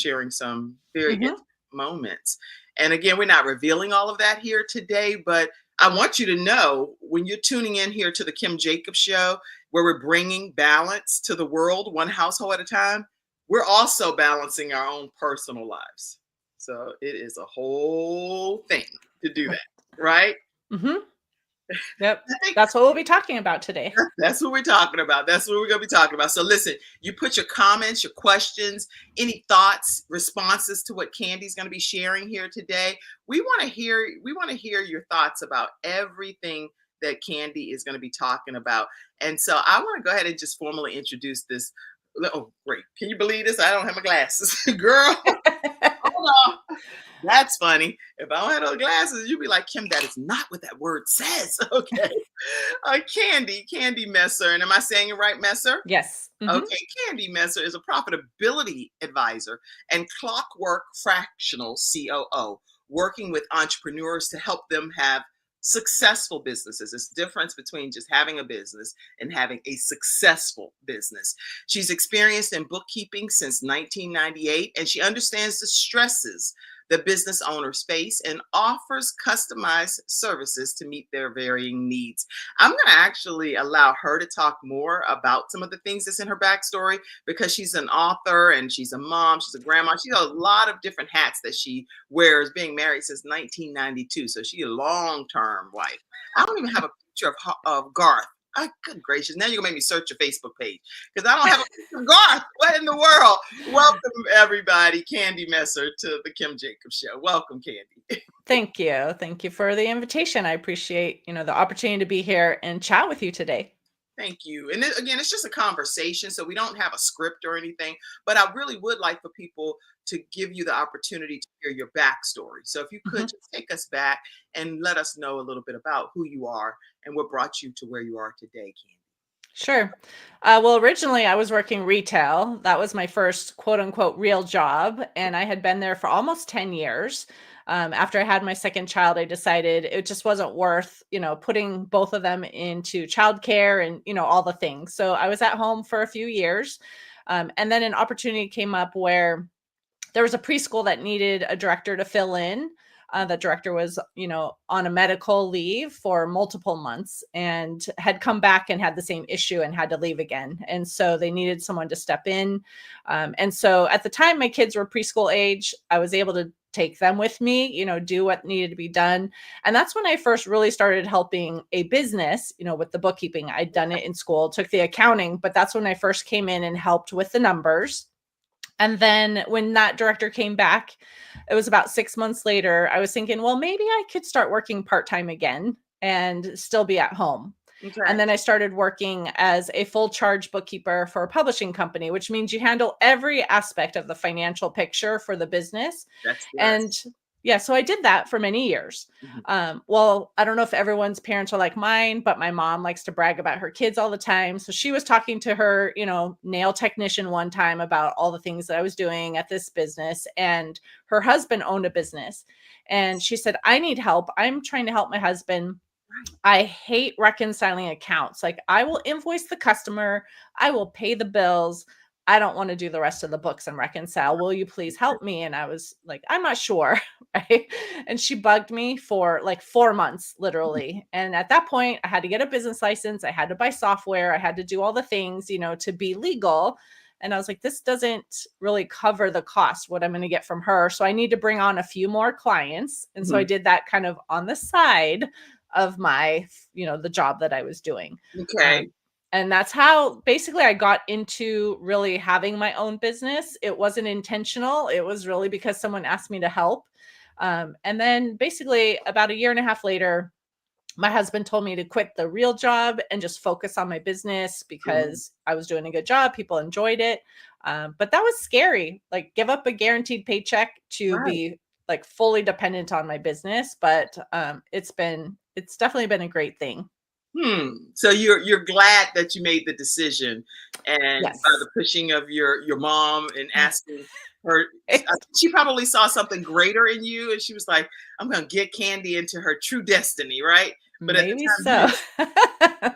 sharing some very Mm-hmm. intimate moments. And again, we're not revealing all of that here today, but I want you to know when you're tuning in here to the Kim Jacobs Show, where we're bringing balance to the world, one household at a time, we're also balancing our own personal lives. So it is a whole thing to do that, right? Mm-hmm. Yep. I think That's what we'll be talking about today. that's what we're talking about. That's what we're going to be talking about. So listen, you put your comments, your questions, any thoughts, responses to what Candy's going to be sharing here today. We want to hear your thoughts about everything that Candy is going to be talking about. And so I want to go ahead and just formally introduce this. Oh, great. Can you believe this? I don't have my glasses. Girl, hold on. That's funny. If I don't have those glasses, you'd be like, Kim, that is not what that word says. Okay. Candy Messer. And am I saying it right, Messer? Yes. Mm-hmm. Okay. Candy Messer is a profitability advisor and clockwork fractional COO, working with entrepreneurs to help them have successful businesses. There's a difference between just having a business and having a successful business. She's experienced in bookkeeping since 1998, and she understands the stresses the business owners face and offers customized services to meet their varying needs. I'm going to actually allow her to talk more about some of the things that's in her backstory because she's an author and she's a mom, she's a grandma. She's a lot of different hats that she wears, being married since 1992. So she's a long-term wife. I don't even have a picture of Garth. Oh, good gracious. Now you're going to make me search your Facebook page because I don't have a picture of Garth. What in the world? Welcome, everybody. Candy Messer to the Kim Jacobs Show. Welcome, Candy. Thank you. Thank you for the invitation. I appreciate, the opportunity to be here and chat with you today. Thank you. And again, it's just a conversation, so we don't have a script or anything, but I really would like for people to give you the opportunity to hear your backstory. So if you could just take us back and let us know a little bit about who you are and what brought you to where you are today, Candy. Sure. Well, originally I was working retail. That was my first quote unquote real job. And I had been there for almost 10 years. After I had my second child, I decided it just wasn't worth, putting both of them into childcare and, all the things. So I was at home for a few years. And then an opportunity came up where there was a preschool that needed a director to fill in. The director was, on a medical leave for multiple months and had come back and had the same issue and had to leave again. And so they needed someone to step in. And so at the time, my kids were preschool age. I was able to take them with me, do what needed to be done. And that's when I first really started helping a business, with the bookkeeping. I'd done it in school, took the accounting, but that's when I first came in and helped with the numbers. And then when that director came back, it was about 6 months later, I was thinking, well, maybe I could start working part-time again and still be at home. Okay. And then I started working as a full charge bookkeeper for a publishing company, which means you handle every aspect of the financial picture for the business. That's And yeah, so I did that for many years. Well, I don't know if everyone's parents are like mine, but my mom likes to brag about her kids all the time. So she was talking to her, nail technician one time about all the things that I was doing at this business. And her husband owned a business. And she said, I need help. I'm trying to help my husband. I hate reconciling accounts. Like, I will invoice the customer. I will pay the bills. I don't want to do the rest of the books and reconcile. Will you please help me? And I was like, I'm not sure. Right. And she bugged me for like 4 months, literally. And at that point, I had to get a business license. I had to buy software. I had to do all the things, to be legal. And I was like, this doesn't really cover the cost, what I'm going to get from her. So I need to bring on a few more clients. And so I did that kind of on the side of my, the job that I was doing. Okay. And that's how basically I got into really having my own business. It wasn't intentional. It was really because someone asked me to help. And then basically about a year and a half later, my husband told me to quit the real job and just focus on my business because I was doing a good job. People enjoyed it. But that was scary, like give up a guaranteed paycheck to be like fully dependent on my business. But it's definitely been a great thing. So you're glad that you made the decision, and by the pushing of your mom and asking her, she probably saw something greater in you, and she was like, "I'm going to get Candy into her true destiny," right? but at the Maybe time so. you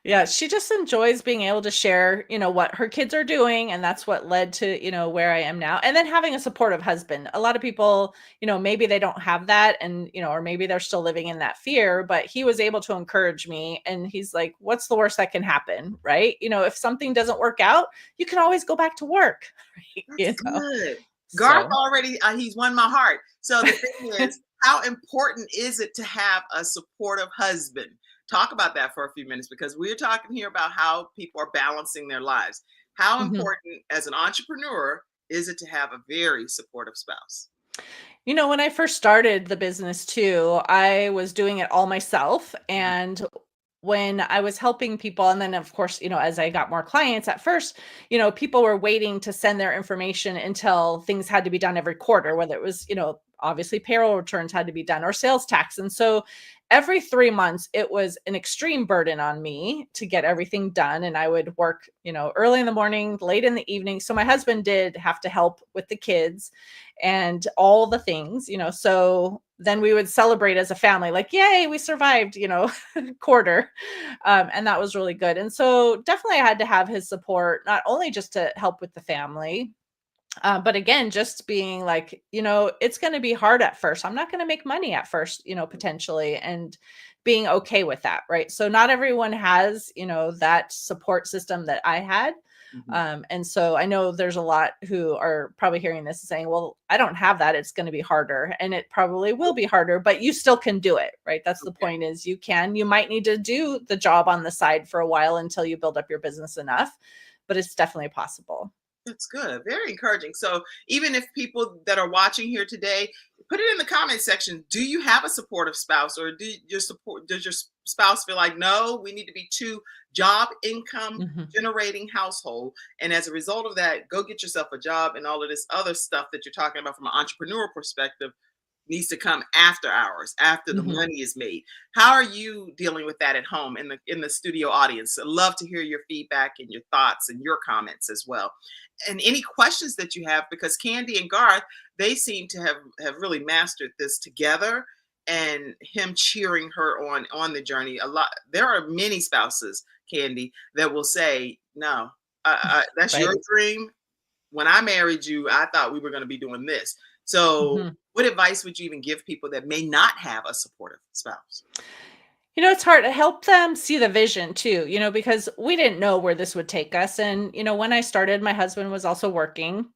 Yeah, she just enjoys being able to share, what her kids are doing, and that's what led to, where I am now. And then having a supportive husband. A lot of people, maybe they don't have that and, or maybe they're still living in that fear, but he was able to encourage me and he's like, "What's the worst that can happen?" Right? If something doesn't work out, you can always go back to work, right? that's good. Garth So, already, he's won my heart. So the thing is, how important is it to have a supportive husband? Talk about that for a few minutes because we're talking here about how people are balancing their lives. How mhm. important as an entrepreneur is it to have a very supportive spouse? When I first started the business too, I was doing it all myself. Mhm. And when I was helping people, and then of course, as I got more clients at first, people were waiting to send their information until things had to be done every quarter, whether it was, obviously payroll returns had to be done or sales tax. And so every 3 months, it was an extreme burden on me to get everything done. And I would work, early in the morning, late in the evening. So my husband did have to help with the kids and all the things, so then we would celebrate as a family, like, yay, we survived, quarter. And that was really good. And so definitely I had to have his support, not only just to help with the family, but again, just being like, it's going to be hard at first. I'm not going to make money at first, potentially, and being okay with that. Right. So not everyone has, that support system that I had. Mhm. And so I know there's a lot who are probably hearing this and saying, well, I don't have that. It's going to be harder. And it probably will be harder, but you still can do it. Right. That's the Okay. point is you might need to do the job on the side for a while until you build up your business enough, but it's definitely possible. That's good. Very encouraging. So, even if people that are watching here today, put it in the comment section. Do you have a supportive spouse, or does your spouse feel like no? We need to be two job income Mhm. generating household, and as a result of that, go get yourself a job and all of this other stuff that you're talking about from an entrepreneur perspective needs to come after hours, after the Mhm. money is made. How are you dealing with that at home in the studio audience? I'd love to hear your feedback and your thoughts and your comments as well. And any questions that you have, because Candy and Garth, they seem to have really mastered this together and him cheering her on the journey. A lot there are many spouses, Candy, that will say, no, that's your Right. dream. When I married you, I thought we were going to be doing this. So, Mhm. what advice would you even give people that may not have a supportive spouse? It's hard to help them see the vision too, because we didn't know where this would take us. And, when I started, my husband was also working,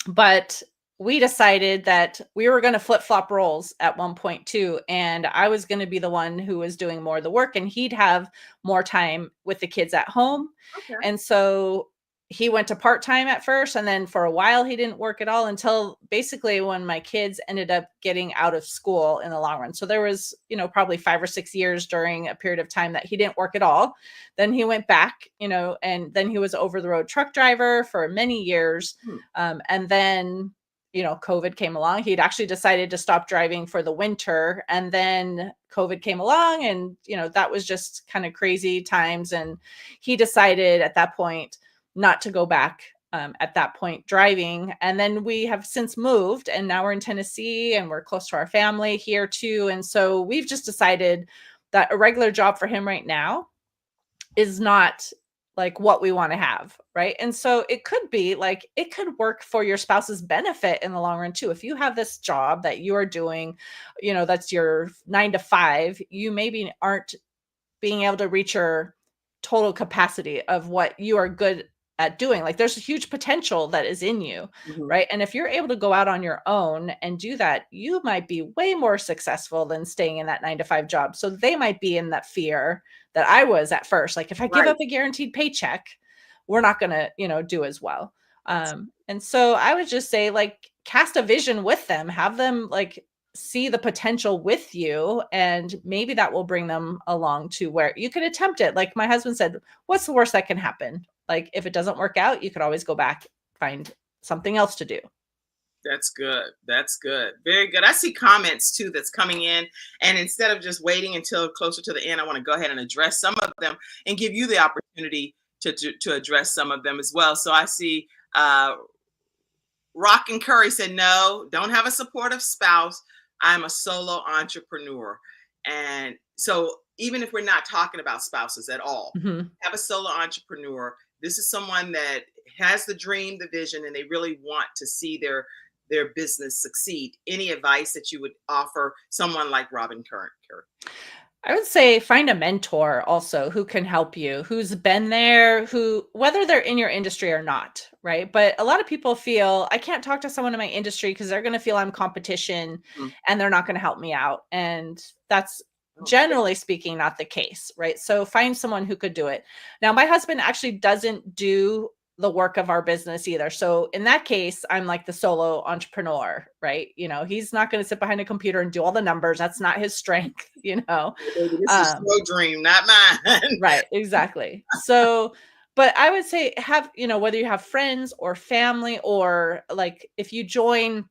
but we decided that we were going to flip flop roles at one point too. And I was going to be the one who was doing more of the work and he'd have more time with the kids at home. Okay. And so he went to part time at first. And then for a while, he didn't work at all until basically when my kids ended up getting out of school in the long run. So there was, probably 5 or 6 years during a period of time that he didn't work at all. Then he went back, and then he was over the road truck driver for many years, Hmm. and then, COVID came along. He'd actually decided to stop driving for the winter. And then COVID came along and, that was just kind of crazy times. And he decided at that point not to go back at that point driving. And then we have since moved and now we're in Tennessee and we're close to our family here too. And so we've just decided that a regular job for him right now is not like what we want to have, right? And so it could be like it could work for your spouse's benefit in the long run too. If you have this job that you are doing, that's your 9 to 5, you maybe aren't being able to reach your total capacity of what you are good at doing. Like there's a huge potential that is in you, Mhm. right? And if you're able to go out on your own and do that, you might be way more successful than staying in that 9 to 5 job. So they might be in that fear that I was at first. Like if I give Right. up a guaranteed paycheck, we're not going to, do as well. And so I would just say like cast a vision with them, have them like see the potential with you and maybe that will bring them along to where you could attempt it. Like my husband said, what's the worst that can happen? Like if it doesn't work out, you could always go back, find something else to do. That's good. That's good. Very good. I see comments too that's coming in. And instead of just waiting until closer to the end, I want to go ahead and address some of them and give you the opportunity to address some of them as well. So I see Rock and Curry said, no, don't have a supportive spouse. I'm a solo entrepreneur. And so even if we're not talking about spouses at all, Mhm. have a solo entrepreneur. This is someone that has the dream, the vision, and they really want to see their business succeed. Any advice that you would offer someone like Robin Curran? I would say find a mentor also who can help you, who's been there, who whether they're in your industry or not, right? But a lot of people feel I can't talk to someone in my industry because they're going to feel I'm competition Mm, and they're not going to help me out. And that's okay. generally speaking not the case, right? So find someone who could do it. Now, my husband actually doesn't do the work of our business either. So in that case, I'm like the solo entrepreneur, right? He's not going to sit behind a computer and do all the numbers. That's not his strength, Baby, this is Um, your dream, not mine. right, exactly. So, but I would say whether you have friends or family or like if you join,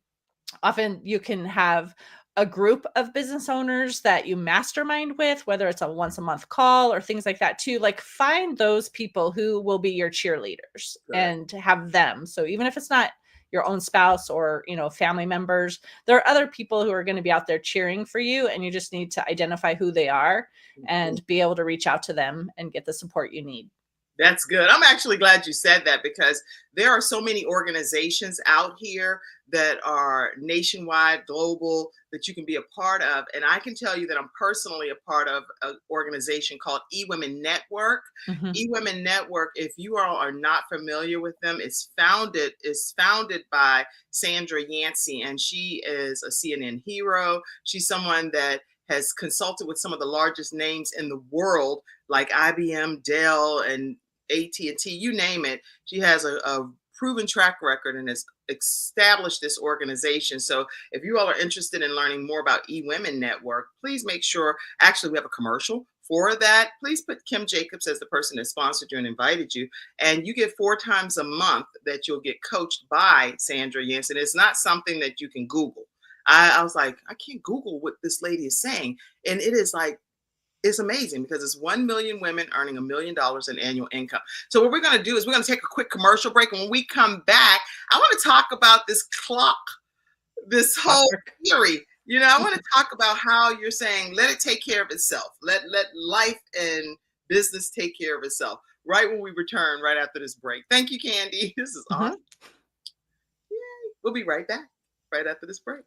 often you can have a group of business owners that you mastermind with, whether it's a once a month call or things like that too. Like find those people who will be your cheerleaders Good. and have them. So even if it's not your own spouse or, family members, there are other people who are going to be out there cheering for you. And you just need to identify who they are Mhm. and be able to reach out to them and get the support you need. That's good. I'm actually glad you said that because there are so many organizations out here that are nationwide, global, that you can be a part of. And I can tell you that I'm personally a part of an organization called eWomen Network. Mhm. eWomen Network, if you all are not familiar with them, is founded by Sandra Yancey, and she is a CNN hero. She's someone that has consulted with some of the largest names in the world like IBM, Dell, and AT&T, you name it. She has a proven track record and has established this organization. So if you all are interested in learning more about eWomen Network, please make sure, actually we have a commercial for that. Please put Kim Jacobs as the person that sponsored you and invited you. And you get 4 times a month that you'll get coached by Sandra Jensen. It's not something that you can Google. I was like, I can't Google what this lady is saying. And it is like, it's amazing because it's 1 million women earning $1 million in annual income. So what we're going to do is we're going to take a quick commercial break. And when we come back, I want to talk about this clock, this whole Clockwork. theory. I want to talk about how you're saying, let it take care of itself. Let life and business take care of itself. Right when we return, right after this break. Thank you, Candy. This is awesome. Mhm. We'll be right back, right after this break.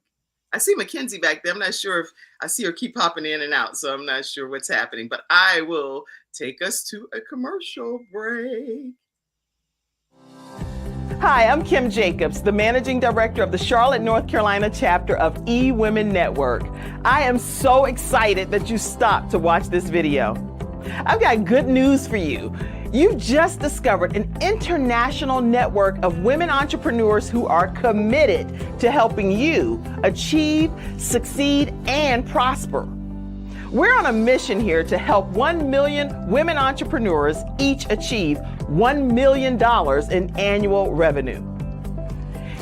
I see Mackenzie back there. I'm not sure if I see her keep popping in and out, so I'm not sure what's happening, but I will take us to a commercial break. Hi, I'm Kim Jacobs, the Managing Director of the Charlotte, North Carolina chapter of eWomen Network. I am so excited that you stopped to watch this video. I've got good news for you. You've just discovered an international network of women entrepreneurs who are committed to helping you achieve, succeed, and prosper. We're on a mission here to help 1 million women entrepreneurs each achieve $1 million in annual revenue.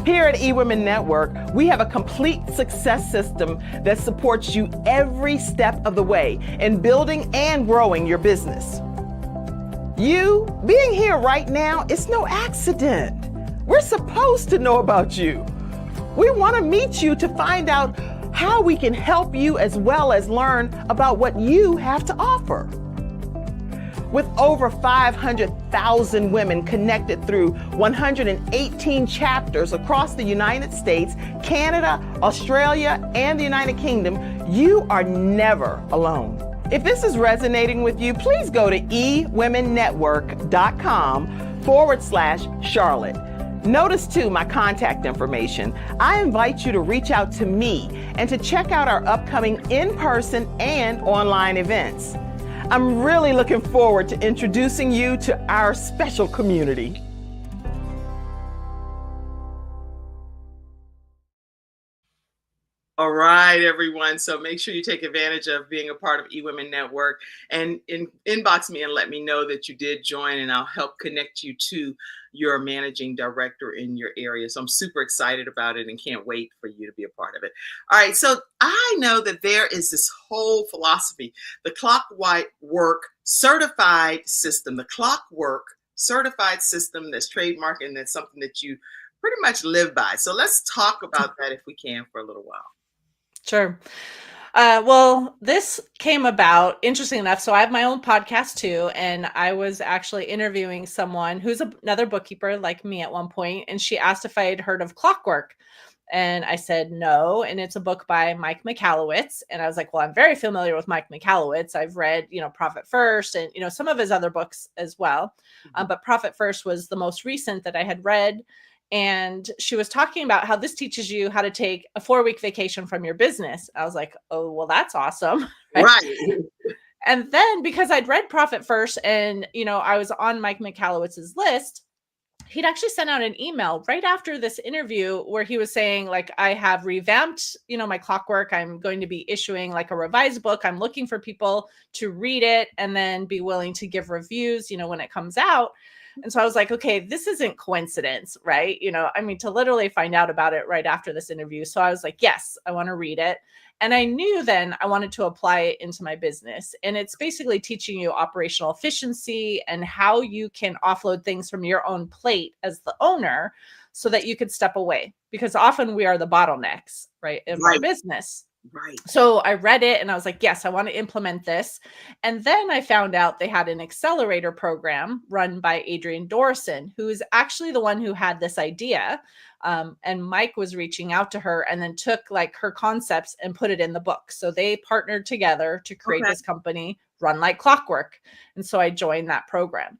Here at eWomen Network, we have a complete success system that supports you every step of the way in building and growing your business. You being here right now is no accident. We're supposed to know about you. We want to meet you to find out how we can help you as well as learn about what you have to offer. With over 500,000 women connected through 118 chapters across the United States, Canada, Australia, and the United Kingdom, you are never alone. If this is resonating with you, please go to eWomenNetwork.com/Charlotte. Notice too my contact information. I invite you to reach out to me and to check out our upcoming in-person and online events. I'm really looking forward to introducing you to our special community. All right, everyone. So make sure you take advantage of being a part of eWomen Network and inbox me and let me know that you did join, and I'll help connect you to your managing director in your area. So I'm super excited about it and can't wait for you to be a part of it. All right. So I know that there is this whole philosophy, the clockwork certified system, the clockwork certified system that's trademarked and that's something that you pretty much live by. So let's talk about that if we can for a little while. Sure. Well, this came about, interesting enough. So I have my own podcast too, and I was actually interviewing someone who's another bookkeeper like me at one point, and she asked if I had heard of Clockwork. And I said no. And it's a book by Mike Michalowicz. And I was like, well, I'm very familiar with Mike Michalowicz. I've read, Profit First and, some of his other books as well. But Profit First was the most recent that I had read. And she was talking about how this teaches you how to take a 4-week vacation from your business. I was like, oh, well, that's awesome. Right. And then because I'd read Profit First and, I was on Mike Michalowicz's list, he'd actually sent out an email right after this interview where he was saying, like, I have revamped, my Clockwork. I'm going to be issuing like a revised book. I'm looking for people to read it and then be willing to give reviews, when it comes out. And so I was like, okay, this isn't coincidence, right? To literally find out about it right after this interview. So I was like, yes, I want to read it. And I knew then I wanted to apply it into my business. And it's basically teaching you operational efficiency and how you can offload things from your own plate as the owner so that you could step away, because often we are the bottlenecks, right, in our business. Right. So I read it and I was like, yes, I want to implement this. And then I found out they had an accelerator program run by Adrienne Dorison, who is actually the one who had this idea. And Mike was reaching out to her and then took like her concepts and put it in the book. So they partnered together to create this company, Run Like Clockwork. And so I joined that program.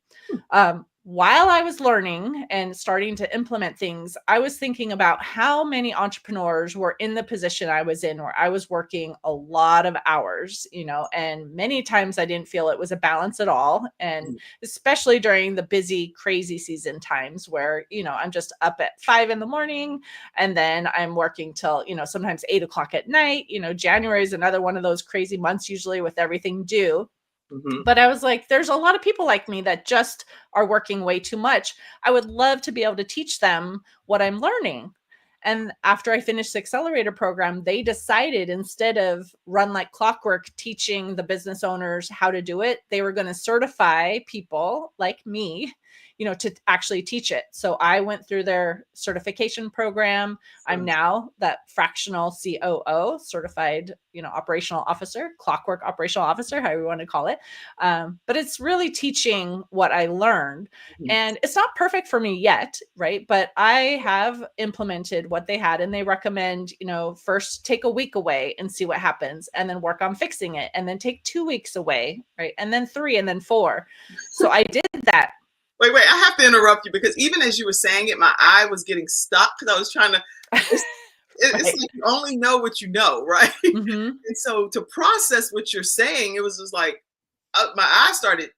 While I was learning and starting to implement things, I was thinking about how many entrepreneurs were in the position I was in, where I was working a lot of hours, and many times I didn't feel it was a balance at all. And especially during the busy, crazy season times where, I'm just up at 5 a.m. and then I'm working till, sometimes 8 o'clock at night. January is another one of those crazy months, usually with everything due. But I was like, there's a lot of people like me that just are working way too much. I would love to be able to teach them what I'm learning. And after I finished the accelerator program, they decided, instead of Run Like Clockwork teaching the business owners how to do it, they were going to certify people like me, to actually teach it. So I went through their certification program. I'm now that Fractional COO, certified, operational officer, Clockwork operational officer, however you want to call it. But it's really teaching what I learned. And it's not perfect for me yet, right? But I have implemented what they had, and they recommend, first take a week away and see what happens, and then work on fixing it, and then take 2 weeks away, right? And then 3, and then 4. So I did that. Wait, I have to interrupt you, because even as you were saying it, my eye was getting stuck because I was trying to, it's like you only know what you know, right? And so to process what you're saying, it was just like, my eye started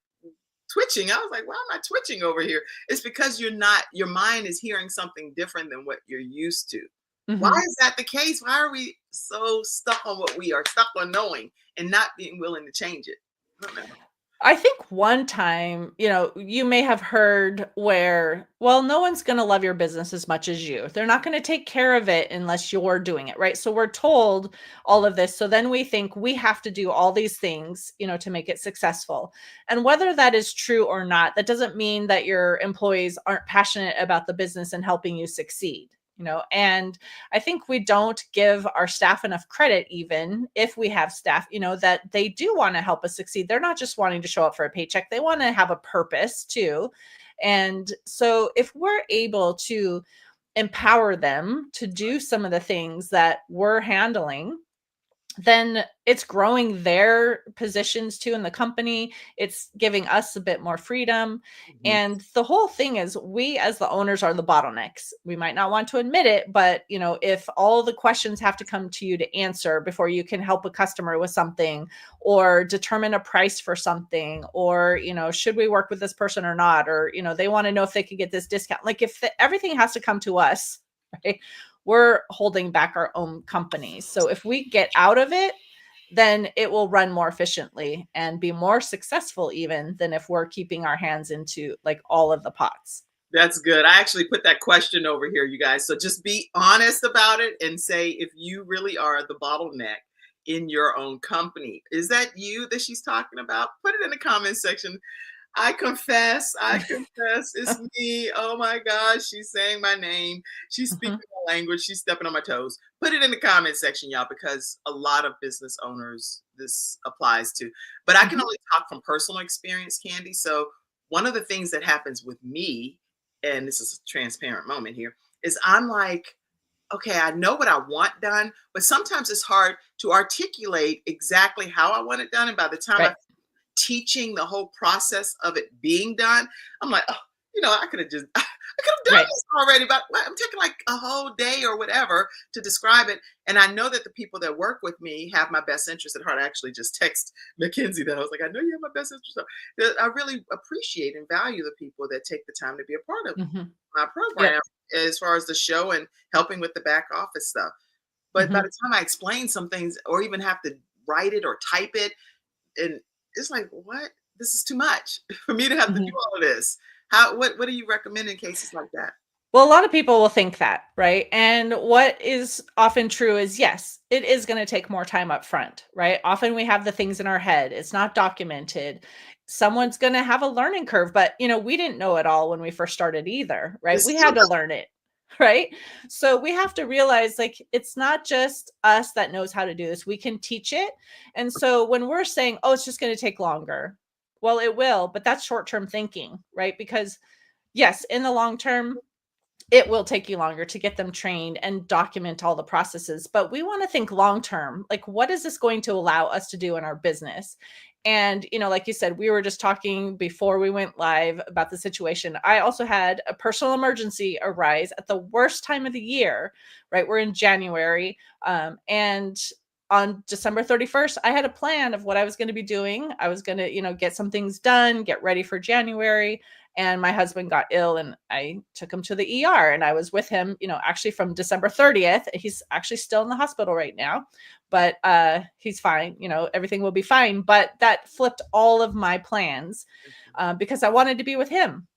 twitching. I was like, why am I twitching over here? It's because your mind is hearing something different than what you're used to. Why is that the case? Why are we so stuck on what we are stuck on knowing and not being willing to change it? I don't know. I think one time, you may have heard where, well, no one's going to love your business as much as you. They're not going to take care of it unless you're doing it, right? So we're told all of this. So then we think we have to do all these things, to make it successful. And whether that is true or not, that doesn't mean that your employees aren't passionate about the business and helping you succeed. And I think we don't give our staff enough credit, even if we have staff, that they do want to help us succeed. They're not just wanting to show up for a paycheck. They want to have a purpose too. And so if we're able to empower them to do some of the things that we're handling, then it's growing their positions too in the company. It's giving us a bit more freedom. And the whole thing is, we as the owners are the bottlenecks. We might not want to admit it, but if all the questions have to come to you to answer before you can help a customer with something, or determine a price for something, or, should we work with this person or not? Or, they want to know if they could get this discount. Like, if everything has to come to us, right? We're holding back our own companies. So if we get out of it, then it will run more efficiently and be more successful even than if we're keeping our hands into like all of the pots. That's good. I actually put that question over here, you guys. So just be honest about it and say if you really are the bottleneck in your own company. Is that you that she's talking about? Put it in the comment section. I confess, it's me. Oh my gosh, she's saying my name. She's speaking Mhm, my language. She's stepping on my toes. Put it in the comment section, y'all, because a lot of business owners this applies to. But I can mhm. only talk from personal experience, Candy. So one of the things that happens with me, and this is a transparent moment here, is I'm like, okay, I know what I want done, but sometimes it's hard to articulate exactly how I want it done. And by the time I Right. teaching the whole process of it being done, I'm like, oh, I could have just, I could have done Right. this already, but I'm taking like a whole day or whatever to describe it. And I know that the people that work with me have my best interest at heart. I actually just text Mackenzie that I was like, I know you have my best interest. I really appreciate and value the people that take the time to be a part of Mhm. my Yep. program as far as the show and helping with the back office stuff. But by Mhm. the time I explain some things or even have to write it or type it, and it's like, what? This is too much for me to have to do Mhm. all of this. What do you recommend in cases like that? Well, a lot of people will think that, right? And what is often true is yes, it is going to take more time up front, right? Often we have the things in our head, it's not documented. Someone's going to have a learning curve, but we didn't know it all when we first started either, right? It's We still had to learn it, right? So we have to realize like it's not just us that knows how to do this. We can teach it. And so when we're saying, "Oh, it's just going to take longer." Well, it will, but that's short-term thinking, right? Because yes, in the long term, it will take you longer to get them trained and document all the processes, but we want to think long term. Like, what is this going to allow us to do in our business? And, like you said, we were just talking before we went live about the situation. I also had a personal emergency arise at the worst time of the year, right? We're in January. And on December 31st, I had a plan of what I was going to be doing. I was going to, get some things done, get ready for January, and my husband got ill and I took him to the ER, and I was with him, actually from December 30th. He's actually still in the hospital right now, but he's fine. Everything will be fine. But that flipped all of my plans because I wanted to be with him.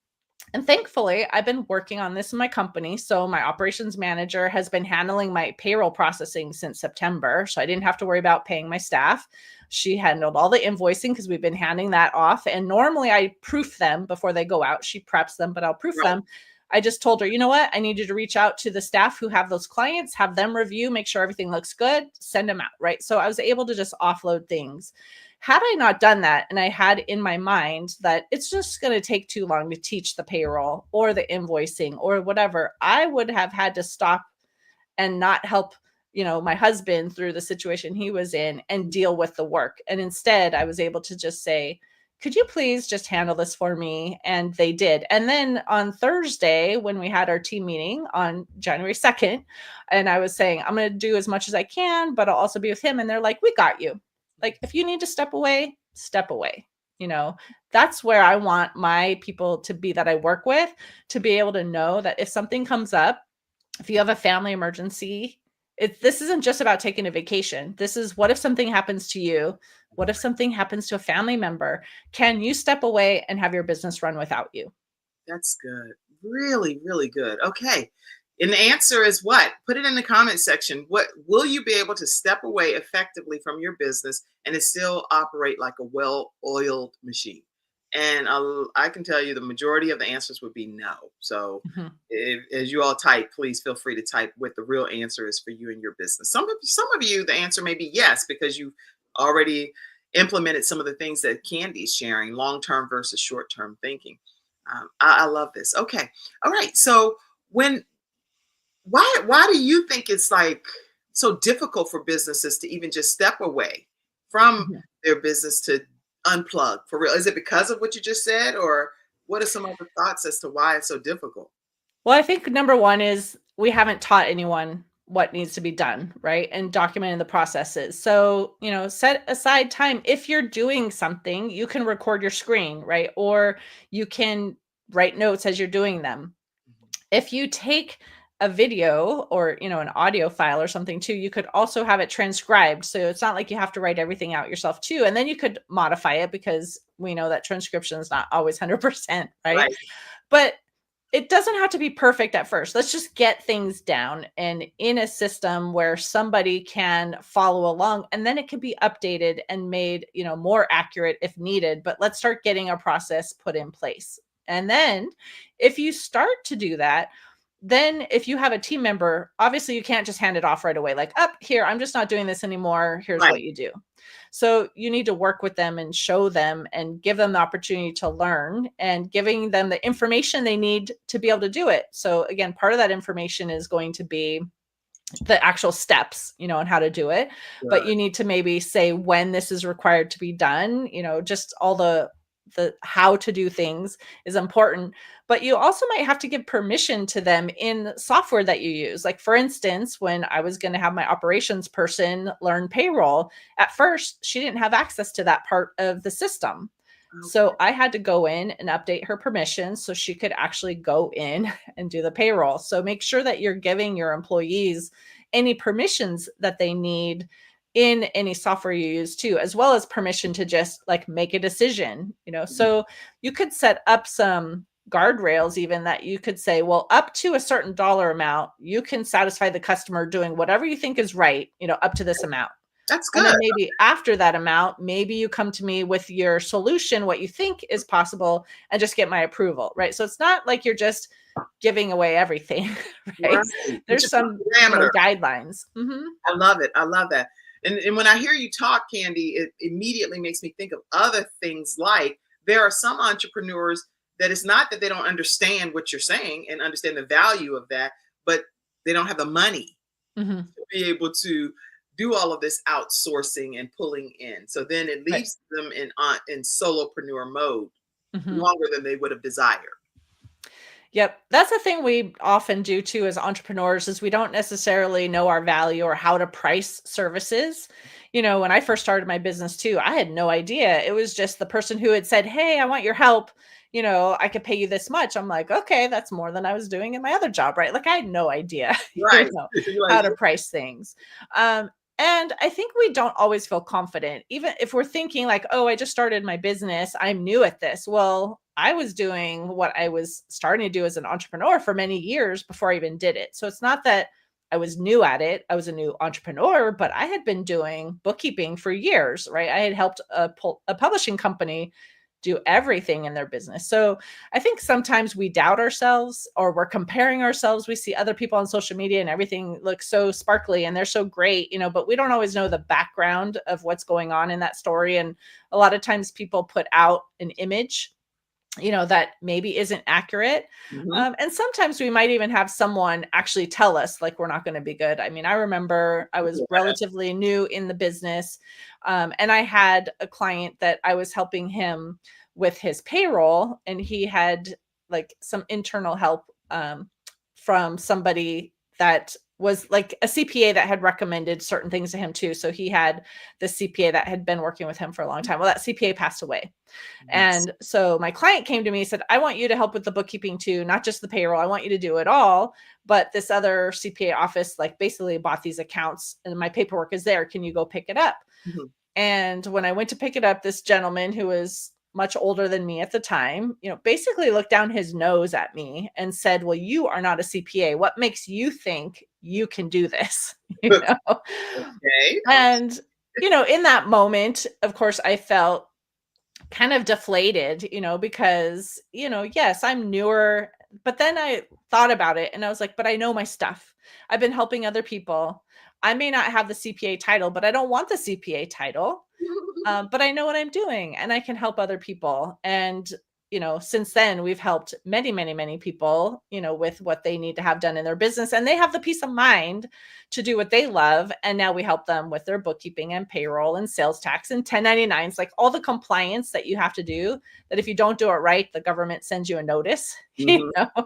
And thankfully, I've been working on this in my company. So my operations manager has been handling my payroll processing since September. So I didn't have to worry about paying my staff. She handled all the invoicing because we've been handing that off. And normally I proof them before they go out. She preps them, but I'll proof right. them. I just told her, you know what? I need you to reach out to the staff who have those clients, have them review, make sure everything looks good, send them out. Right. So I was able to just offload things. Had I not done that, and I had in my mind that it's just going to take too long to teach the payroll or the invoicing or whatever, I would have had to stop and not help, my husband through the situation he was in and deal with the work. And instead, I was able to just say, could you please just handle this for me? And they did. And then on Thursday, when we had our team meeting on January 2nd, and I was saying, I'm going to do as much as I can, but I'll also be with him. And they're like, we got you. Like, if you need to step away, step away. You know, that's where I want my people to be that I work with, to be able to know that if something comes up, if you have a family emergency, this isn't just about taking a vacation. This is, what if something happens to you? What if something happens to a family member? Can you step away and have your business run without you? That's good. Really, really good. Okay. And the answer is what? Put it in the comment section. What will you be able to step away effectively from your business and it still operate like a well-oiled machine? And I can tell you the majority of the answers would be no. So Mhm. as you all type, please feel free to type what the real answer is for you and your business. Some of you, the answer may be yes, because you've already implemented some of the things that Candy's sharing, long-term versus short-term thinking. I love this. Okay. All right. So when why do you think it's like so difficult for businesses to even just step away from Mhm. their business to unplug for real? Is it because of what you just said, or what are some other thoughts as to why it's so difficult? Well, I think number one is we haven't taught anyone what needs to be done, right? And documenting the processes. So, set aside time. If you're doing something, you can record your screen, right? Or you can write notes as you're doing them. If you take a video or, an audio file or something too, you could also have it transcribed. So it's not like you have to write everything out yourself too. And then you could modify it because we know that transcription is not always 100%, right? Right. But it doesn't have to be perfect at first. Let's just get things down and in a system where somebody can follow along, and then it can be updated and made, more accurate if needed. But let's start getting a process put in place. And then if you start to do that, then if you have a team member, obviously you can't just hand it off right away. Like, up here, I'm just not doing this anymore. Here's Right. what you do. So you need to work with them and show them and give them the opportunity to learn and giving them the information they need to be able to do it. So again, part of that information is going to be the actual steps, and how to do it. But you need to maybe say when this is required to be done, just all the how to do things is important. But you also might have to give permission to them in software that you use. Like, for instance, when I was going to have my operations person learn payroll, at first she didn't have access to that part of the system. So I had to go in and update her permissions so she could actually go in and do the payroll. So make sure that you're giving your employees any permissions that they need in any software you use too, as well as permission to just like make a decision, So you could set up some guardrails even that you could say, well, up to a certain dollar amount, you can satisfy the customer doing whatever you think is right, up to this amount. That's And good. then maybe after that amount, maybe you come to me with your solution, what you think is possible, and just get my approval, right? So it's not like you're just giving away everything, right? Right. There's Just some parameter. guidelines. Mm-hmm. I love it. I love that. And when I hear you talk, Candy, it immediately makes me think of other things. Like, there are some entrepreneurs that it's not that they don't understand what you're saying and understand the value of that, but they don't have the money Mm-hmm. to be able to do all of this outsourcing and pulling in. So then it leaves them in solopreneur mode Mm-hmm. longer than they would have desired. Yep. That's the thing we often do too as entrepreneurs is we don't necessarily know our value or how to price services. When I first started my business too, I had no idea. It was just the person who had said, "Hey, I want your help. I could pay you this much." I'm like, okay, that's more than I was doing in my other job, right? Like, I had no idea, Right. how to price things. And I think we don't always feel confident, even if we're thinking like, oh, I just started my business, I'm new at this. Well, I was doing what I was starting to do as an entrepreneur for many years before I even did it. So it's not that I was new at it. I was a new entrepreneur, but I had been doing bookkeeping for years, right? I had helped a publishing company do everything in their business. So I think sometimes we doubt ourselves or we're comparing ourselves. We see other people on social media and everything looks so sparkly and they're so great, but we don't always know the background of what's going on in that story. And a lot of times people put out an image that maybe isn't accurate. Mm-hmm. And sometimes we might even have someone actually tell us like, we're not going to be good. I mean, I remember I was relatively new in the business. And I had a client that I was helping him with his payroll, and he had like some internal help from somebody that was like a CPA that had recommended certain things to him too. So he had the CPA that had been working with him for a long time. Well, that CPA passed away. Yes. And so my client came to me and said, I want you to help with the bookkeeping too, not just the payroll. I want you to do it all. But this other CPA office, like basically bought these accounts and my paperwork is there. Can you go pick it up? Mm-hmm. And when I went to pick it up, this gentleman who was much older than me at the time, basically looked down his nose at me and said, well, you are not a CPA. What makes you think you can do this? Okay. And, in that moment, of course, I felt kind of deflated, because, yes, I'm newer, but then I thought about it and I was like, but I know my stuff. I've been helping other people. I may not have the CPA title, but I don't want the CPA title. But I know what I'm doing and I can help other people. And, since then we've helped many, many, many people, with what they need to have done in their business, and they have the peace of mind to do what they love. And now we help them with their bookkeeping and payroll and sales tax and 1099s, like all the compliance that you have to do, that if you don't do it right, the government sends you a notice, Mm-hmm.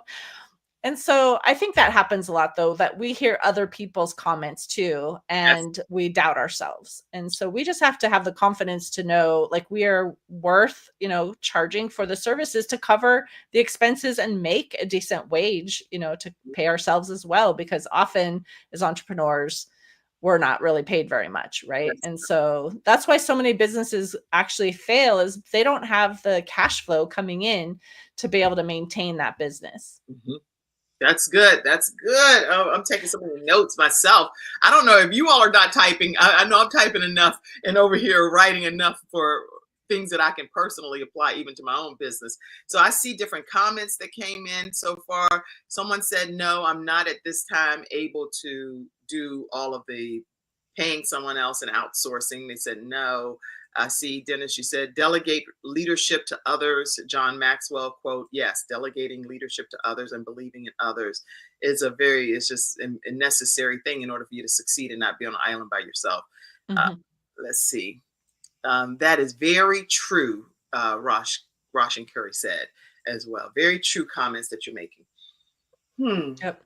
And so I think that happens a lot, though, that we hear other people's comments too, and we doubt ourselves. And so we just have to have the confidence to know, like, we are worth, charging for the services to cover the expenses and make a decent wage, to pay ourselves as well. Because often as entrepreneurs, we're not really paid very much, right? That's And so that's why so many businesses actually fail, is they don't have the cash flow coming in to be able to maintain that business. mhm. That's good. That's good. Oh, I'm taking so many notes myself. I don't know if you all are not typing. I know I'm typing enough and over here writing enough for things that I can personally apply even to my own business. So I see different comments that came in so far. Someone said, no, I'm not at this time able to do all of the paying someone else and outsourcing. They said, no. I see, Dennis, you said delegate leadership to others. John Maxwell quote, yes, delegating leadership to others and believing in others it's just a necessary thing in order for you to succeed and not be on an island by yourself. Uh, Mhm. let's see. That is very true, Rosh and Curry said as well. Very true comments that you're making. Yep.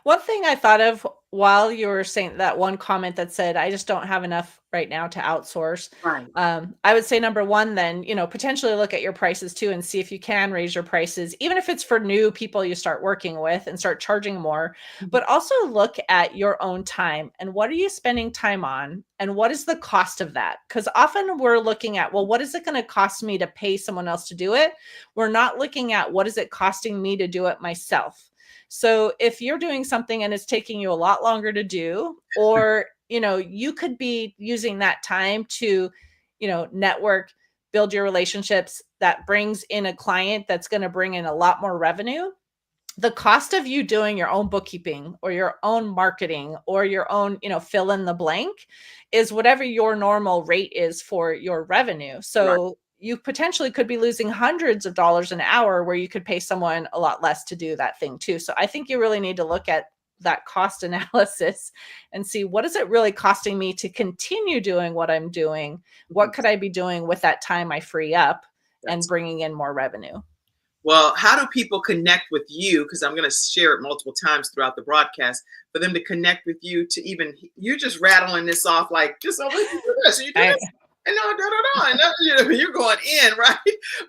One thing I thought of while you were saying that one comment that said, I just don't have enough right now to outsource. Right. I would say number one, then, potentially look at your prices too and see if you can raise your prices, even if it's for new people you start working with, and start charging more. Mhm. But also look at your own time and what are you spending time on and what is the cost of that? Because often we're looking at, well, what is it going to cost me to pay someone else to do it? We're not looking at what is it costing me to do it myself. So if you're doing something and it's taking you a lot longer to do, or, you could be using that time to, network, build your relationships that brings in a client that's going to bring in a lot more revenue. The cost of you doing your own bookkeeping or your own marketing or your own, fill in the blank is whatever your normal rate is for your revenue. Right. So you potentially could be losing hundreds of dollars an hour where you could pay someone a lot less to do that thing too. So I think you really need to look at that cost analysis and see, what is it really costing me to continue doing what I'm doing? What Mhm. could I be doing with that time I free up and That's bringing in more revenue? Well, how do people connect with you? Because I'm going to share it multiple times throughout the broadcast for them to connect with you. To even you're just rattling this off like just oh, you do this, and you do I, this, and no, no, no, no, and you're going in right.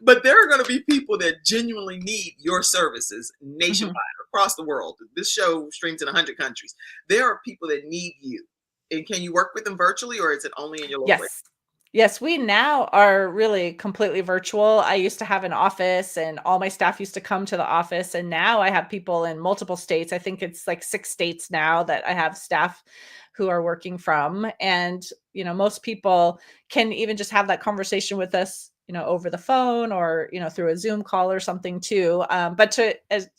But there are going to be people that genuinely need your services nationwide, Mhm. across the world. This show streams in 100 countries. There are people that need you, and can you work with them virtually, or is it only in your local area? Yes. Yes, we now are really completely virtual. I used to have an office and all my staff used to come to the office. And now I have people in multiple states. I think it's like 6 states now that I have staff who are working from. And, most people can even just have that conversation with us, over the phone or, through a Zoom call or something too. But to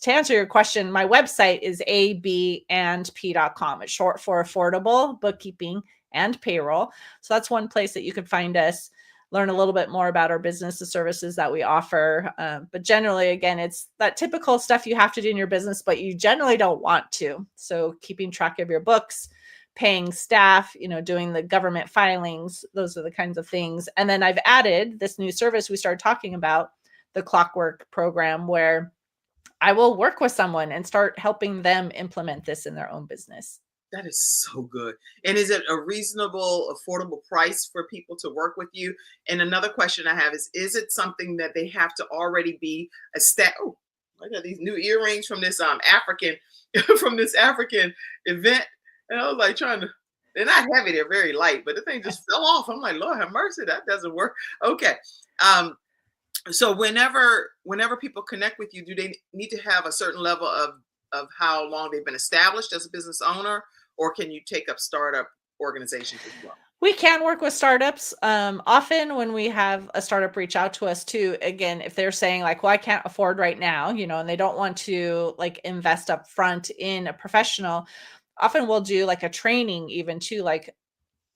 answer your question, my website is abandp.com. It's short for affordable bookkeeping and payroll. So that's one place that you could find us, learn a little bit more about our business, the services that we offer. But generally, again, it's that typical stuff you have to do in your business, but you generally don't want to. So keeping track of your books, paying staff, doing the government filings, those are the kinds of things. And then I've added this new service we started talking about, the Clockwork program, where I will work with someone and start helping them implement this in their own business. That is so good. And is it a reasonable, affordable price for people to work with you? And another question I have is it something that they have to already be Oh, I got these new earrings from this African from this African event. And I was like trying to, they're not heavy, they're very light, but the thing just fell off. I'm like, Lord have mercy, that doesn't work. Okay. Um, so whenever people connect with you, do they need to have a certain level of how long they've been established as a business owner, or can you take up startup organizations as well? We can work with startups. Often when we have a startup reach out to us too, again, if they're saying like, well, I can't afford right now, and they don't want to like invest up front in a professional, often we'll do like a training even too, like,